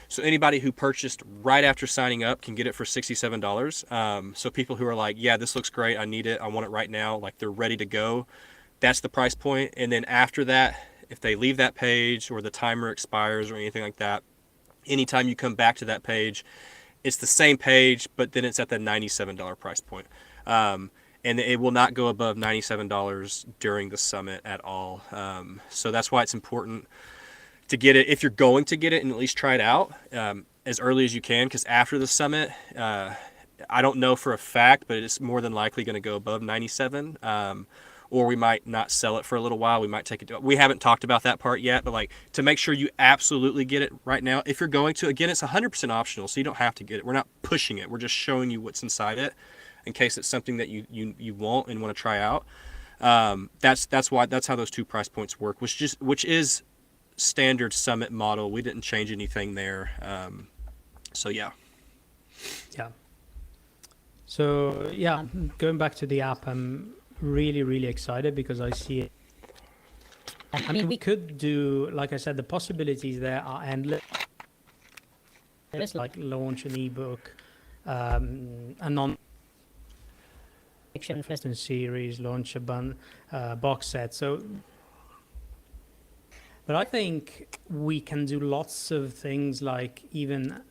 So anybody who purchased right after signing up can get it for $67. So people who are like, yeah, this looks great, I need it, I want it right now, like they're ready to go, that's the price point. And then after that, if they leave that page or the timer expires or anything like that, anytime you come back to that page, it's the same page, but then it's at the $97 price point. And it will not go above $97 during the summit at all. So that's why it's important to get it, if you're going to get it, and at least try it out as early as you can, because after the summit, I don't know for a fact, but it's more than likely going to go above 97. Or we might not sell it for a little while. We might take it. We haven't talked about that part yet, but like to make sure you absolutely get it right now. If you're going to, again, it's 100% optional, so you don't have to get it. We're not pushing it. We're just showing you what's inside it, in case it's something that you want and want to try out. That's how those two price points work, which is standard summit model. We didn't change anything there. So yeah. Yeah. So yeah, going back to the app, I'm really excited because I see it. I mean, we could do, like I said, the possibilities there are endless. It's like launch an ebook, a non-fiction series, launch a box set. So, but I think we can do lots of things, like even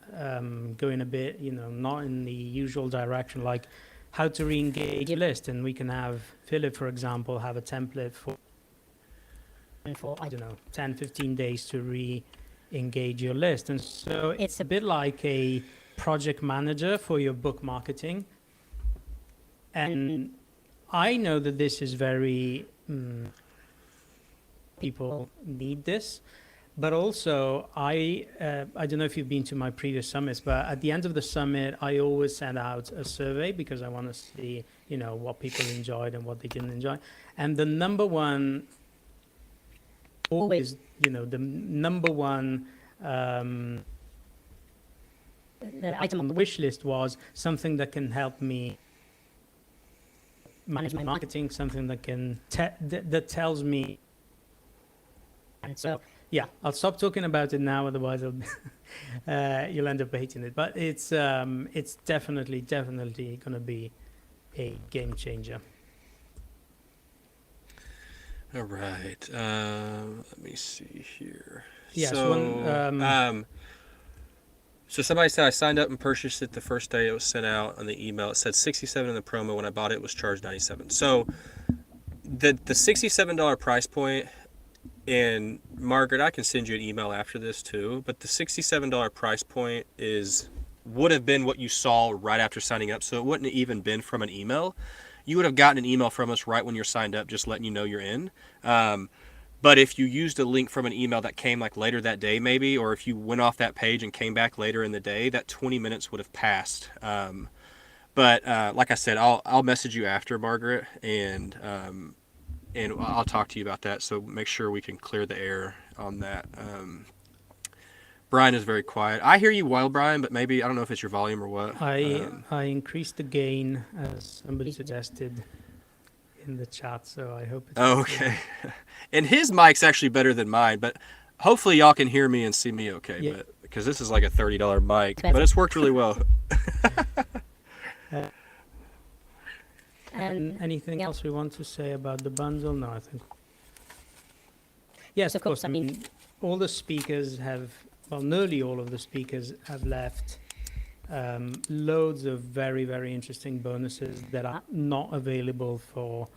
going a bit, not in the usual direction, like how to re-engage your list. And we can have Philip, for example, have a template for, I don't know, 10, 15 days to re-engage your list. And so it's a bit like a project manager for your book marketing. And I know that this is very, people need this. But also, I don't know if you've been to my previous summits, but at the end of the summit, I always send out a survey because I want to see, what people enjoyed and what they didn't enjoy. And the number one, always, the number one the item on the wish list was something that can help me manage my marketing, something that can that tells me. And so. Yeah, I'll stop talking about it now, otherwise you'll end up hating it. But it's definitely going to be a game changer. All right. Let me see here. Yes. So somebody said I signed up and purchased it the first day it was sent out on the email. It said 67 in the promo. When I bought it, it was charged 97. So the $67 price point. And Margaret, I can send you an email after this too, but the $67 price point would have been what you saw right after signing up. So it wouldn't have even been from an email. You would have gotten an email from us right when you're signed up, just letting you know you're in. But if you used a link from an email that came like later that day, maybe, or if you went off that page and came back later in the day, that 20 minutes would have passed. But like I said, I'll message you after, Margaret, and I'll talk to you about that, so make sure we can clear the air on that. Brian is very quiet. I hear you well, Brian, but maybe, I don't know if it's your volume or what. I increased the gain, as somebody suggested in the chat, so I hope it's... Oh, okay. And his mic's actually better than mine, but hopefully y'all can hear me and see me okay, yeah. But because this is like a $30 mic, but it's worked really well. And anything else we want to say about the bundle? No, I think. Yes, of course. I mean, all the speakers nearly all of the speakers have left loads of very interesting bonuses that are not available for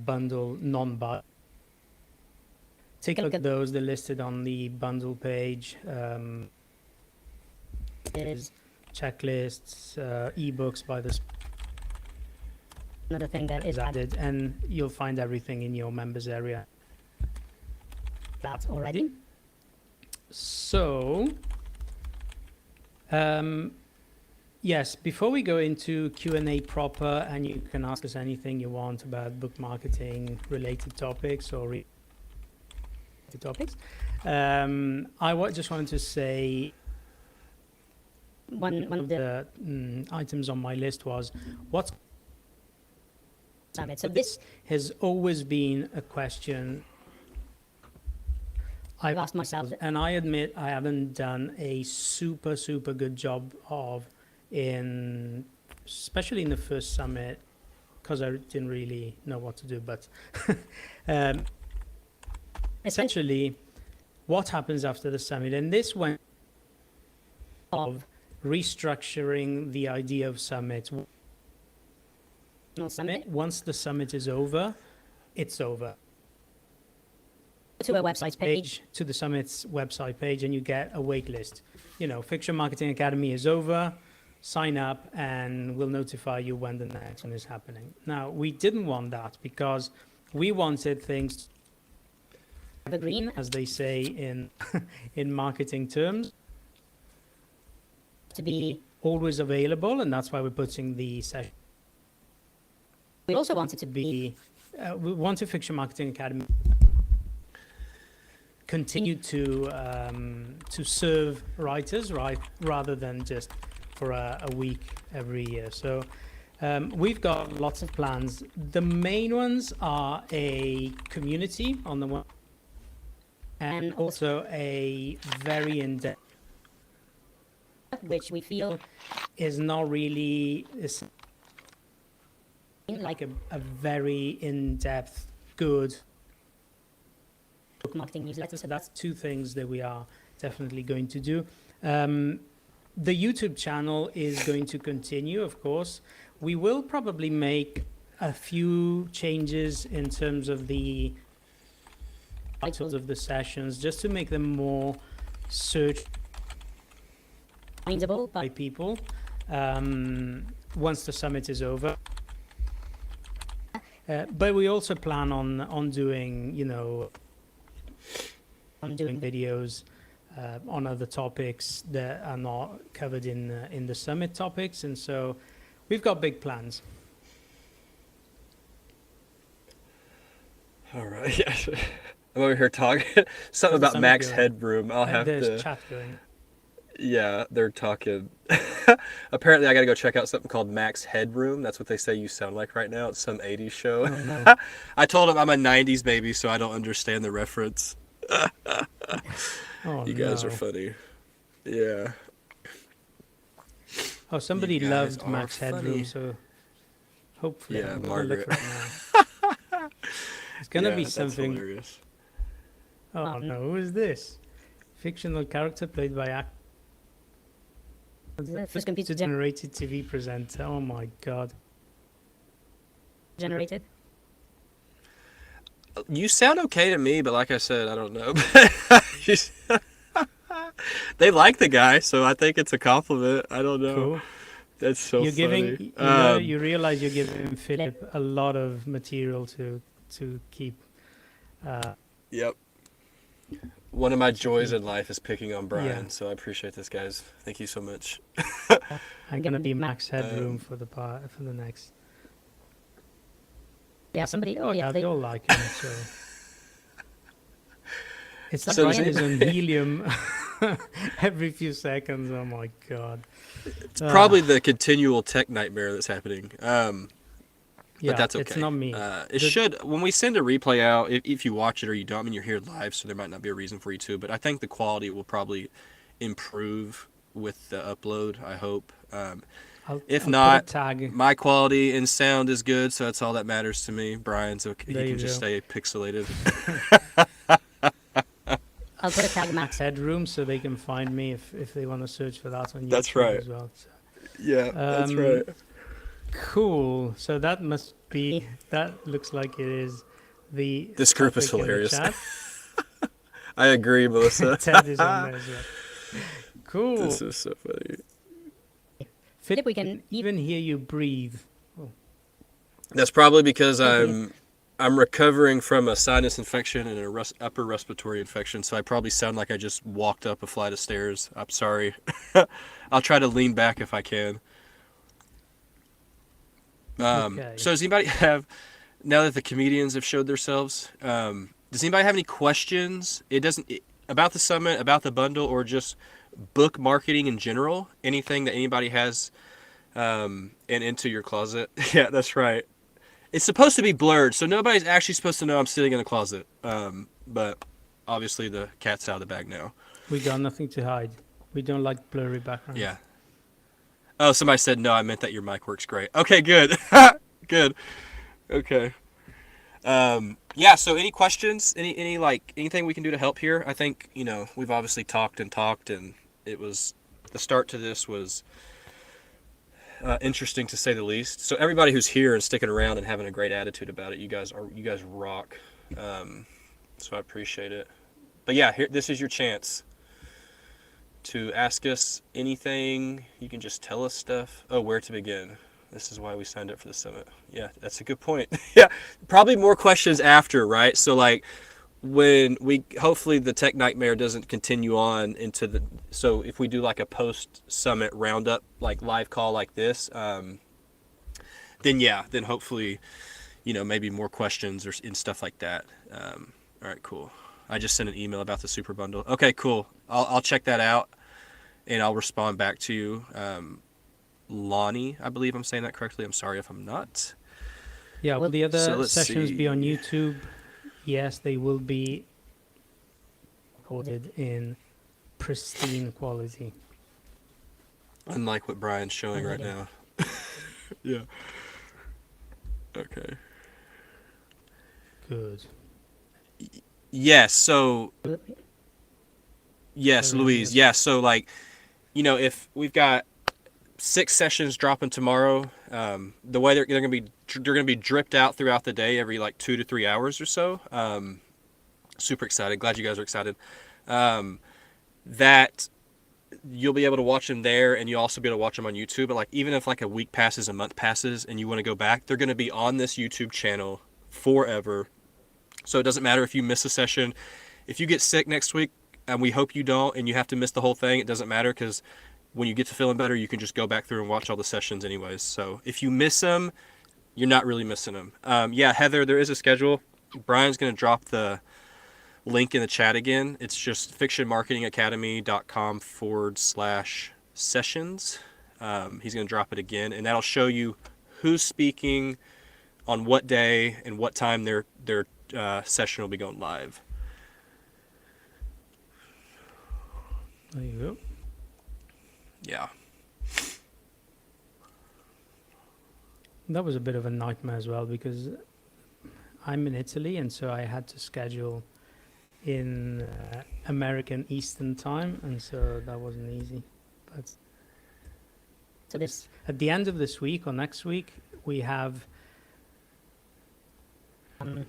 bundle non-bundle. Take a look at those. They're listed on the bundle page. There's checklists, ebooks by the another thing that is added, and you'll find everything in your members area. That's already. So, yes, before we go into Q&A proper, and you can ask us anything you want about book marketing related topics or related topics, I just wanted to say one of the items on my list was what's summit. So this has always been a question I've asked myself, and I admit I haven't done a super good job of, especially in the first summit, because I didn't really know what to do. But essentially, what happens after the summit? And this went of restructuring the idea of summits. No summit. Once the summit is over, it's over. To our website page. To the summit's website page, and you get a wait list. You know, Fiction Marketing Academy is over. Sign up, and we'll notify you when the next one is happening. Now, we didn't want that because we wanted things, Evergreen. as they say in in marketing terms, To be. always available, and that's why we're putting the session. We also wanted to be. We wanted Fiction Marketing Academy continue to serve writers, right, rather than just for a week every year. So we've got lots of plans. The main ones are a community on the one, and also a very in-depth, Which we feel is not really, is like like a very in-depth, good. book marketing newsletter. So that's two things that we are definitely going to do. The YouTube channel is going to continue, of course. We will probably make a few changes in terms of the titles of the sessions, just to make them more searched Findable by by people once the summit is over. But we also plan on doing, you know, on doing doing videos on other topics that are not covered in the summit topics, and so we've got big plans. All right. Yes. I'm over here talking something about Summit max going. headroom. I'll have There's to. chat going. Yeah, they're talking. Apparently, I got to go check out something called Max Headroom. That's what they say you sound like right now. It's some 80s show. Oh, no. I told them I'm a 90s baby, so I don't understand the reference. Oh, You guys no. are funny. Yeah. Oh, somebody You guys loved are Max funny. Headroom, so hopefully. Yeah, I'm gonna Margaret. look for it now. It's gonna Yeah, be that's something. hilarious. Oh no, who is this? Fictional character played by actor. the first computer Generated TV presenter. Oh my god. generated. You sound okay to me, but like I said, I don't know. They like the guy, so I think it's a compliment. I don't know. Cool. That's so You're giving. funny. You know, you realize you're giving Philip a lot of material to keep. Yep. One of my joys in life is picking on Brian, Yeah. so I appreciate this, guys. Thank you so much. I'm gonna be Max Headroom for the next. Yeah, somebody. Oh yeah, they all like him. So it's like So Brian does is on helium every few seconds. Oh my god. It's probably the continual tech nightmare that's happening. But that's okay. It's not me. It should, when we send a replay out, if you watch it or you don't, I mean, you're here live, so there might not be a reason for you to, but I think the quality will probably improve with the upload, I hope. If I'll not, put a tag. my quality and sound is good, so that's all that matters to me. Brian's okay. There He you can just go. stay pixelated. I'll put a tag Max. Max Headroom, so they can find me if they want to search for that on YouTube That's right. as well. So. Yeah, that's Um, right. Cool. So that must be. That looks like it is the. This group is topic in the hilarious. chat. I agree, Melissa. Ted is on there as well. Cool. This is so funny. Philip, we can even hear you breathe. That's probably because Okay. I'm recovering from a sinus infection and a upper respiratory infection, so I probably sound like I just walked up a flight of stairs. I'm sorry. I'll try to lean back if I can. Okay. So does anybody have, now that the comedians have showed themselves, does anybody have any questions? About the summit, about the bundle, or just book marketing in general? Anything that anybody has and into your closet? Yeah, that's right. It's supposed to be blurred, so nobody's actually supposed to know I'm sitting in a closet. But obviously the cat's out of the bag now. We got nothing to hide. We don't like blurry backgrounds. Yeah. Oh, somebody said no. I meant that your mic works great. Okay, good. Good. Okay. Yeah. So, any questions? Any like anything we can do to help here? I think we've obviously talked, and it was the start to this was interesting to say the least. So everybody who's here and sticking around and having a great attitude about it, you guys rock. So I appreciate it. But yeah, here, this is your chance to ask us anything. You can just tell us stuff. Oh, where to begin? This is why we signed up for the summit. Yeah, that's a good point. Yeah, probably more questions after, right? So like when we, hopefully the tech nightmare doesn't continue on into the, so if we do like a post summit roundup, like live call like this, then hopefully, maybe more questions and stuff like that. All right, cool. I just sent an email about the super bundle. Okay, cool. I'll check that out and I'll respond back to you. Lonnie, I believe I'm saying that correctly. I'm sorry if I'm not. Yeah, will the So other let's sessions be see. on YouTube? Yes, they will be recorded in pristine quality. Unlike what Brian's showing right now. Yeah. Okay. Good. Yes, so yes, Very Louise. good. Yeah, so like, if we've got 6 sessions dropping tomorrow, the way they're gonna be dripped out throughout the day, every like 2 to 3 hours or so. Super excited. Glad you guys are excited. That you'll be able to watch them there, and you'll also be able to watch them on YouTube. But like, even if like a week passes, a month passes, and you want to go back, they're gonna be on this YouTube channel forever. So it doesn't matter if you miss a session. If you get sick next week, and we hope you don't, and you have to miss the whole thing, it doesn't matter, because when you get to feeling better, you can just go back through and watch all the sessions anyways. So if you miss them, you're not really missing them. Yeah, Heather, there is a schedule. Brian's going to drop the link in the chat again. It's just fictionmarketingacademy.com/sessions. He's going to drop it again, and that'll show you who's speaking on what day and what time their session will be going live. There you go. Yeah. That was a bit of a nightmare as well, because I'm in Italy, and so I had to schedule in American Eastern time, and so that wasn't easy. But So this, at the end of this week or next week, we have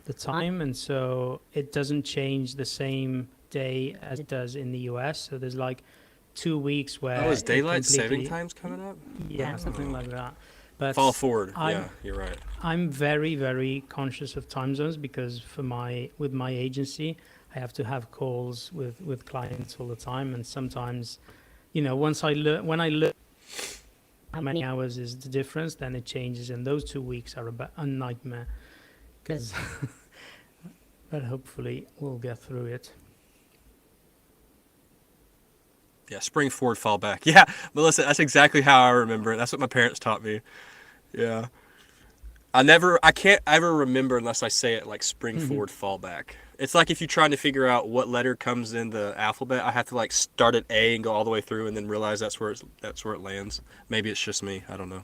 the time, and so it doesn't change the same day as it does in the US. So there's like 2 weeks where Oh, is it daylight saving completely- times coming up? Yeah, something like that. But Fall forward. I'm- Yeah, you're right. I'm very, very conscious of time zones, because with my agency, I have to have calls with clients all the time, and sometimes, when I learn how many hours is the difference, then it changes, and those 2 weeks are a nightmare. 'Cause but hopefully we'll get through it. Yeah, spring forward, fall back. Yeah, Melissa, that's exactly how I remember it. That's what my parents taught me. Yeah. I can't ever remember unless I say it like spring forward, fall back. It's like if you're trying to figure out what letter comes in the alphabet, I have to like start at A and go all the way through and then realize that's where it lands. Maybe it's just me. I don't know.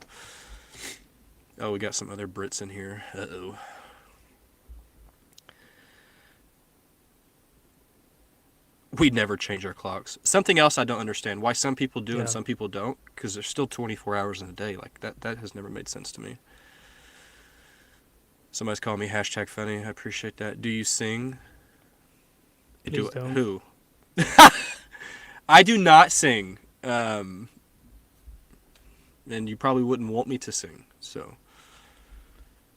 Oh, we got some other Brits in here. Uh-oh. We never change our clocks. Something else I don't understand, why some people do and Yeah. some people don't, because there's still 24 hours in a day. Like that has never made sense to me. Somebody's calling me #funny. I appreciate that. Do you sing? Please don't. Who? I do not sing. And you probably wouldn't want me to sing. So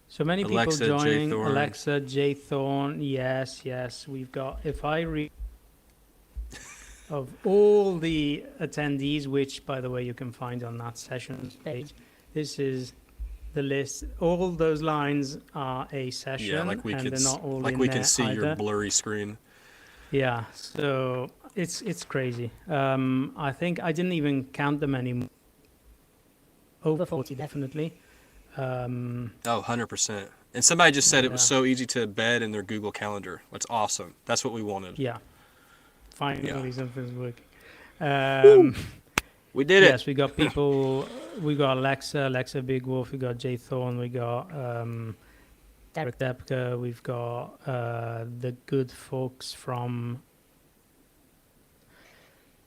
So many Alexa, people Jay joining. Thorne. Alexa, Jay Thorne. Yes. We've got. If I read of all the attendees, which by the way you can find on that sessions page, this is the list. All those lines are a session, yeah, like we and can they're not all in we there can see either. your blurry screen. Yeah, so it's crazy. I think I didn't even count them anymore. Over 40, definitely. Oh, 100%. And somebody just said it was Yeah. so easy to embed in their Google Calendar. That's awesome. That's what we wanted. Yeah, finally Yeah. something's working. We did it. Yes, we got people. We got Alexa Big Wolf. We got Jay Thorne. We got Derek Depka. We've got the good folks from.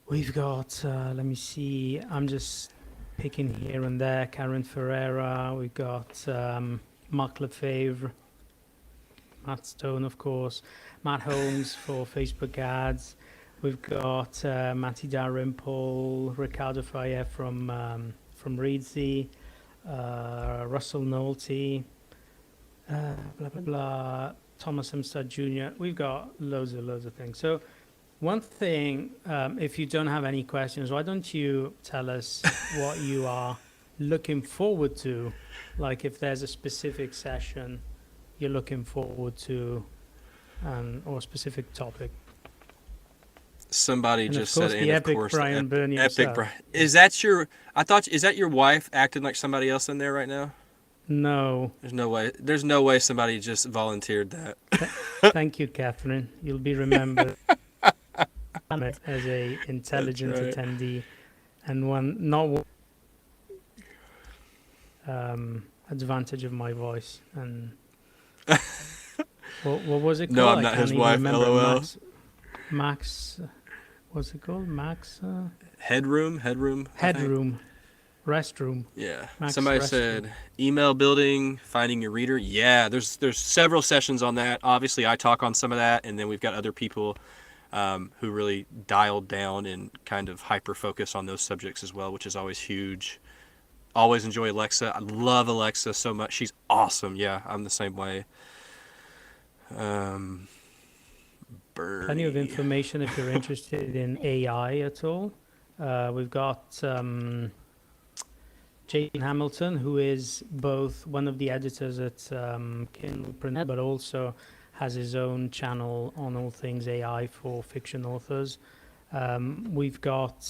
We've got. Let me see. I'm just picking here and there. Karen Ferreira, we've got Mark Lefebvre, Matt Stone, of course, Matt Holmes for Facebook ads. We've got Matty Dalrymple, Ricardo Faye from Reedsy, Russell Nolte, blah, blah, blah, Thomas Hempstead Jr. We've got loads of things. So one thing, if you don't have any questions, why don't you tell us what you are looking forward to? Like if there's a specific session you're looking forward to, or a specific topic. Somebody And just of course, said, the and of epic course, Brian Byrne epic himself. Brian. Is that your wife acting like somebody else in there right now? No. There's no way. There's no way somebody just volunteered that. Thank you, Catherine. You'll be remembered as a intelligent That's right. attendee and one advantage of my voice. And what was it called? No, I'm I not can't his even wife, remember. LOL. Max, what's it called? Max Headroom. I think. Headroom, restroom. Yeah. Max Somebody Restroom. said email building, finding your reader. Yeah, there's several sessions on that. Obviously, I talk on some of that, and then we've got other people who really dialed down and kind of hyper focus on those subjects as well, which is always huge. Always enjoy Alexa. I love Alexa so much. She's awesome. Yeah, I'm the same way. Plenty of Bernie. information if you're interested in AI at all. We've got Jason Hamilton, who is both one of the editors at Kindle Print, but also has his own channel on all things AI for fiction authors. We've got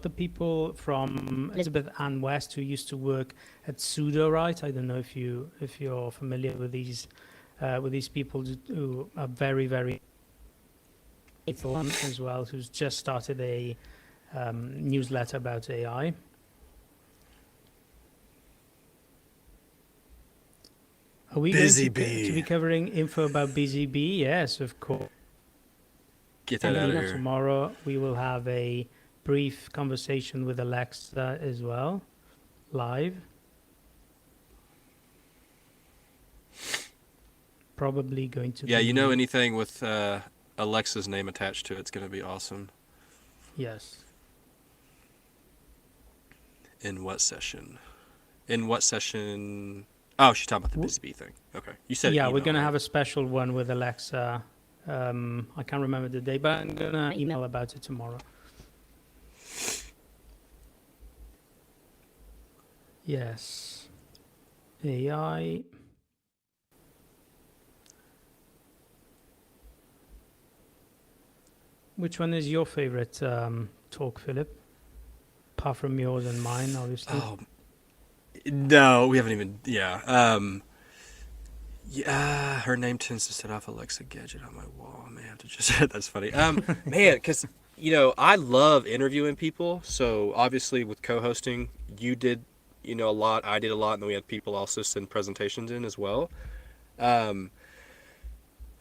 the people from Elizabeth Ann West who used to work at Pseudowrite. I don't know if you're familiar with these people who are very, very as well, who's just started a newsletter about AI. Are we Busy going to Bee. be covering info about Busy Bee? Yes, of course. Get that out of And here. tomorrow we will have a brief conversation with Alexa as well, live. Probably going to Yeah, be, you know anything with Alexa's name attached to it, it's going to be awesome. yes. In what session? Oh, she's talking about the Busy Bee thing. Okay. You said Yeah, we're email, going to right? have a special one with Alexa. I can't remember the day, but I'm going to email about it tomorrow. Yes. AI. Which one is your favorite talk, Philip? Apart from yours and mine, obviously. Oh, no, we haven't even. Yeah. Yeah, her name tends to set off Alexa gadget on my wall. I may have to just. That's funny. Man, because I love interviewing people. So obviously, with co-hosting, you did, a lot. I did a lot, and then we had people also send presentations in as well.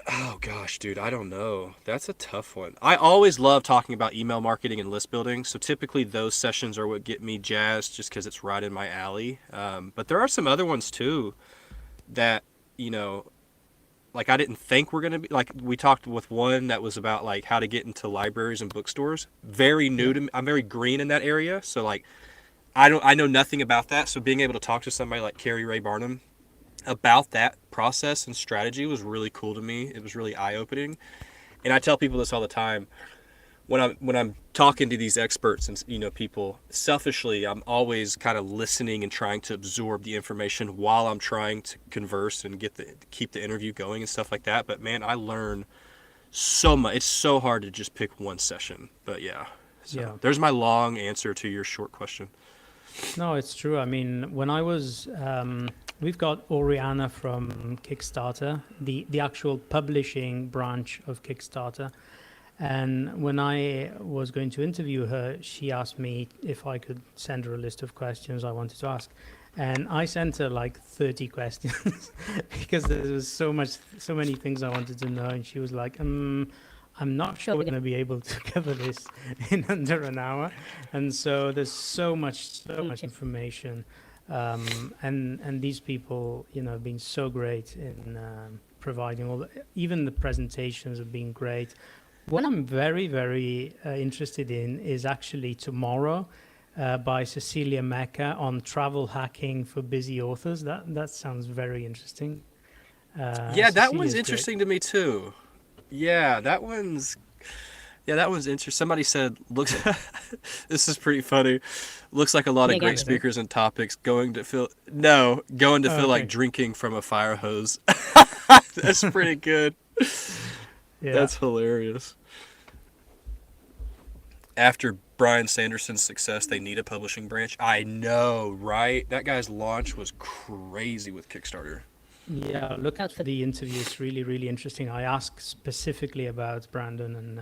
Oh gosh, dude, I don't know. That's a tough one. I always love talking about email marketing and list building. So typically those sessions are what get me jazzed just because it's right in my alley. But there are some other ones too that, like I didn't think were going to be, like we talked with one that was about like how to get into libraries and bookstores. Very new to me. I'm very green in that area. So like, I know nothing about that. So being able to talk to somebody like Carrie Ray Barnum about that process and strategy was really cool to me. It was really eye-opening. And I tell people this all the time. When I'm talking to these experts and people, selfishly, I'm always kind of listening and trying to absorb the information while I'm trying to converse and keep the interview going and stuff like that. But man, I learn so much. It's so hard to just pick one session. But yeah. So Yeah. there's my long answer to your short question. No, it's true. I mean, when I was, we've got Oriana from Kickstarter, the actual publishing branch of Kickstarter. And when I was going to interview her, she asked me if I could send her a list of questions I wanted to ask. And I sent her like 30 questions because there was so many things I wanted to know. And she was like, I'm not sure we're going to be able to cover this in under an hour, and so there's so much information, and these people, have been so great in providing even the presentations have been great. What I'm very, very interested in is actually tomorrow by Cecilia Mecca on travel hacking for busy authors. That sounds very interesting. Yeah, that one's Cecilia's great. interesting to me too. Yeah, that one's interesting. Somebody said, "Looks." This is pretty funny. Looks like a lot of Big great editor. speakers and topics going to feel like Okay. drinking from a fire hose. That's pretty good. Yeah. That's hilarious. After Brian Sanderson's success, they need a publishing branch. I know, right? That guy's launch was crazy with Kickstarter. Yeah, look out for the interview. It's really, really interesting. I asked specifically about Brandon and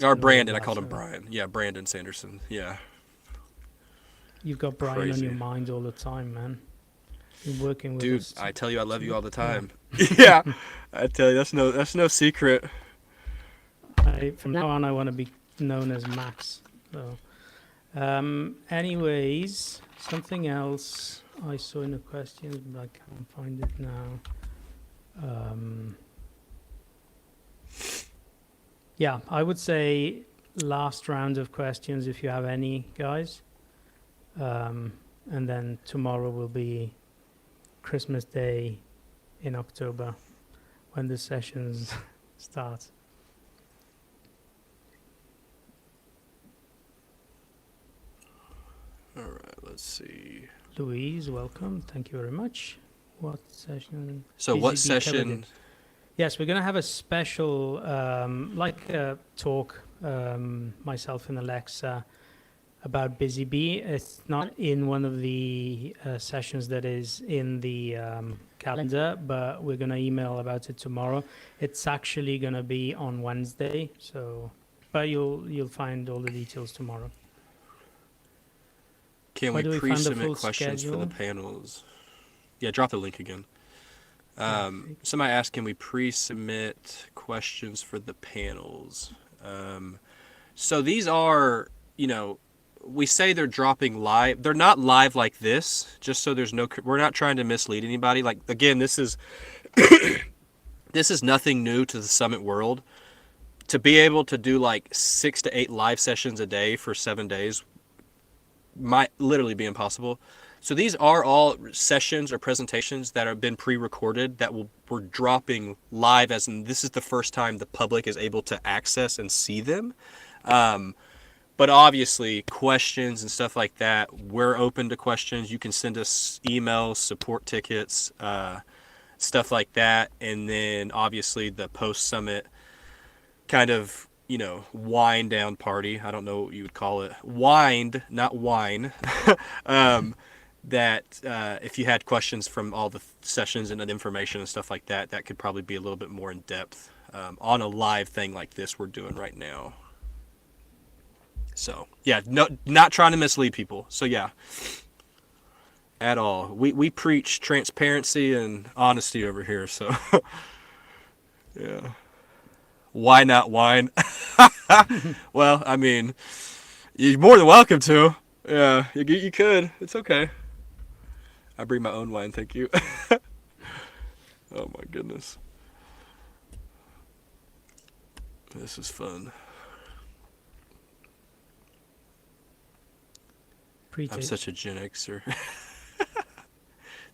Or And Brandon, I all called that, him so- Brian. Yeah, Brandon Sanderson. Yeah. you've got Brian on Crazy. your mind all the time, man. You're working with Dude, us. I tell you I love you all the time. Yeah. I tell you that's no secret. From now on, I want to be known as Max. So, anyways, something else I saw in the questions, but I can't find it now. Yeah, I would say last round of questions if you have any, guys. And then tomorrow will be Christmas Day in October when the sessions start. All right, let's see. Louise, welcome. Thank you very much. What session? So what BZB covered session? it. Yes, we're going to have a special, like a talk, myself and Alexa, about Busy Bee. It's not in one of the sessions that is in the calendar, but we're going to email about it tomorrow. It's actually going to be on Wednesday, so but you'll find all the details tomorrow. Can Where we do we find the pre-submit full questions for the schedule? panels? Yeah, drop the link again. Somebody asked, can we pre-submit questions for the panels? So these are, we say they're dropping live. They're not live like this, just so there's no, we're not trying to mislead anybody. Like, again, this is, this is nothing new to the Summit world. To be able to do like 6 to 8 live sessions a day for 7 days might literally be impossible. So these are all sessions or presentations that have been pre-recorded that we're dropping live, as in this is the first time the public is able to access and see them. But obviously questions and stuff like that, we're open to questions. You can send us emails, support tickets, stuff like that. And then obviously the post-summit kind of, wind down party. I don't know what you would call it. Wind, not wine. That if you had questions from all the sessions and information and stuff like that, that could probably be a little bit more in depth on a live thing like this we're doing right now. So yeah, no, not trying to mislead people. So yeah, at all. We preach transparency and honesty over here. So yeah. Why not wine? Well, I mean, you're more than welcome to. Yeah, you could. It's okay. I bring my own wine, thank you. Oh my goodness. This is fun. I'm Pre-tape. such a Gen Xer.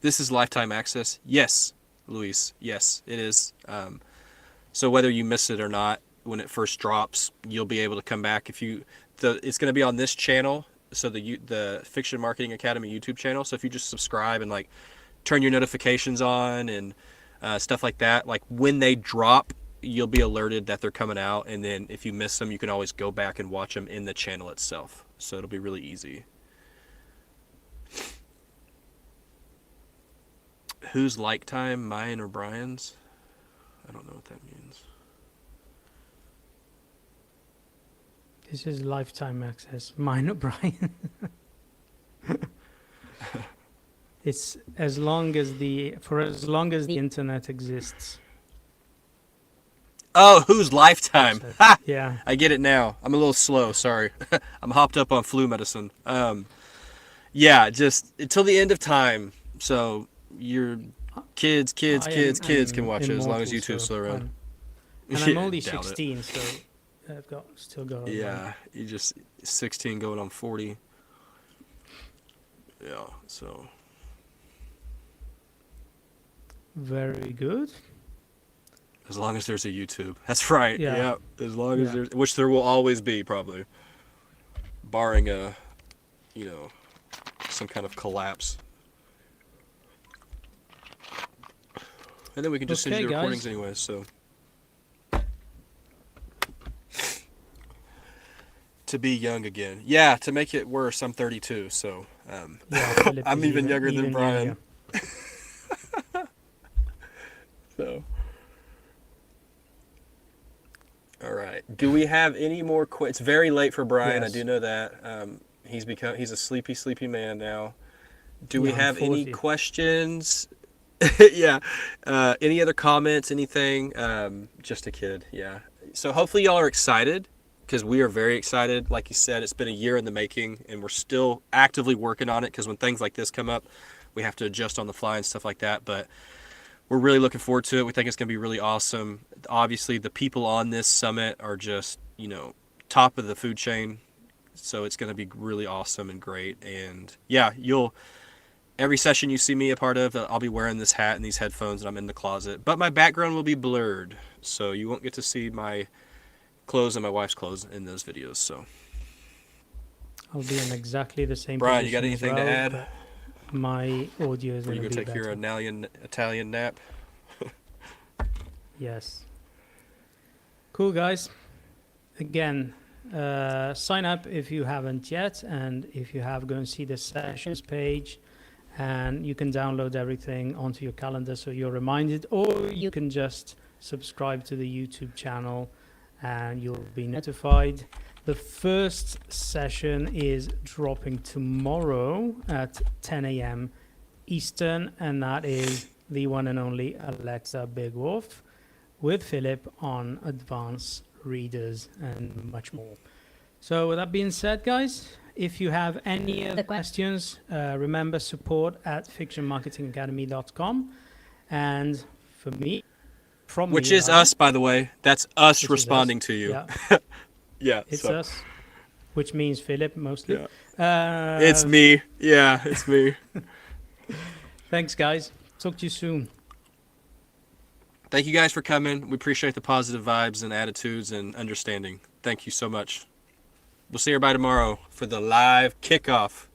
This is lifetime access? Yes, Luis. Yes, it is. So whether you miss it or not, when it first drops, you'll be able to come back. It's going to be on this channel, so the Fiction Marketing Academy YouTube channel. So if you just subscribe and like turn your notifications on and stuff like that, like when they drop, you'll be alerted that they're coming out. And then if you miss them, you can always go back and watch them in the channel itself. So it'll be really easy. Whose like time, mine or Brian's? I don't know what that means. This is lifetime access. Mine or Brian. It's for as long as the internet exists. Oh, whose lifetime? So, Ha! yeah. I get it now. I'm a little slow. Sorry. I'm hopped up on flu medicine. Yeah, just until the end of time. So your kids can watch it as long as YouTube's still around. And I'm only Doubt it. 16, so I've still got. Yeah, you just 16 going on 40. Yeah, so Very good. as long as there's a YouTube. That's right. Yeah. Yeah, as long as Yeah. there's, which there will always be probably, barring a, some kind of collapse. And then we can just send you Okay, the recordings guys. anyway. So to be young again. Yeah, to make it worse, I'm 32, so Yeah, Philip I'm is even younger than Brian. younger. So, all right. Do we have any more? It's very late for Brian. I Yes. do know that. He's a sleepy man now. Do we Yeah, I'm have any 40. questions? Yeah. Any other comments? Anything? Just a kid. Yeah. So hopefully y'all are excited, because we are very excited. Like you said, it's been a year in the making, and we're still actively working on it, because when things like this come up, we have to adjust on the fly and stuff like that. But we're really looking forward to it. We think it's going to be really awesome. Obviously, the people on this summit are just, top of the food chain. So it's going to be really awesome and great. And yeah, every session you see me a part of, I'll be wearing this hat and these headphones, and I'm in the closet. But my background will be blurred, so you won't get to see my clothes and my wife's clothes in those videos. So, I'll be in exactly the same Brian, you got position as anything to well, add? but my audio is Or going you to go be take your better. Italian nap? Yes. Cool, guys. Again, sign up if you haven't yet, and if you have, go and see the sessions page, and you can download everything onto your calendar so you're reminded, or you can just subscribe to the YouTube channel and you'll be notified. The first session is dropping tomorrow at 10 a.m. Eastern, and that is the one and only Alexa Big Wolf with Philip on advanced readers and much more. So with that being said, guys, if you have any other questions, remember support@fictionmarketingacademy.com. And for me, from Which me, is Ryan, us, by the way. That's us which is responding us. to you. Yeah, Yeah. it's so, us, which means Philip mostly. Yeah. It's me. Yeah, it's me. Thanks, guys. Talk to you soon. Thank you guys for coming. We appreciate the positive vibes and attitudes and understanding. Thank you so much. We'll see everybody tomorrow for the live kickoff.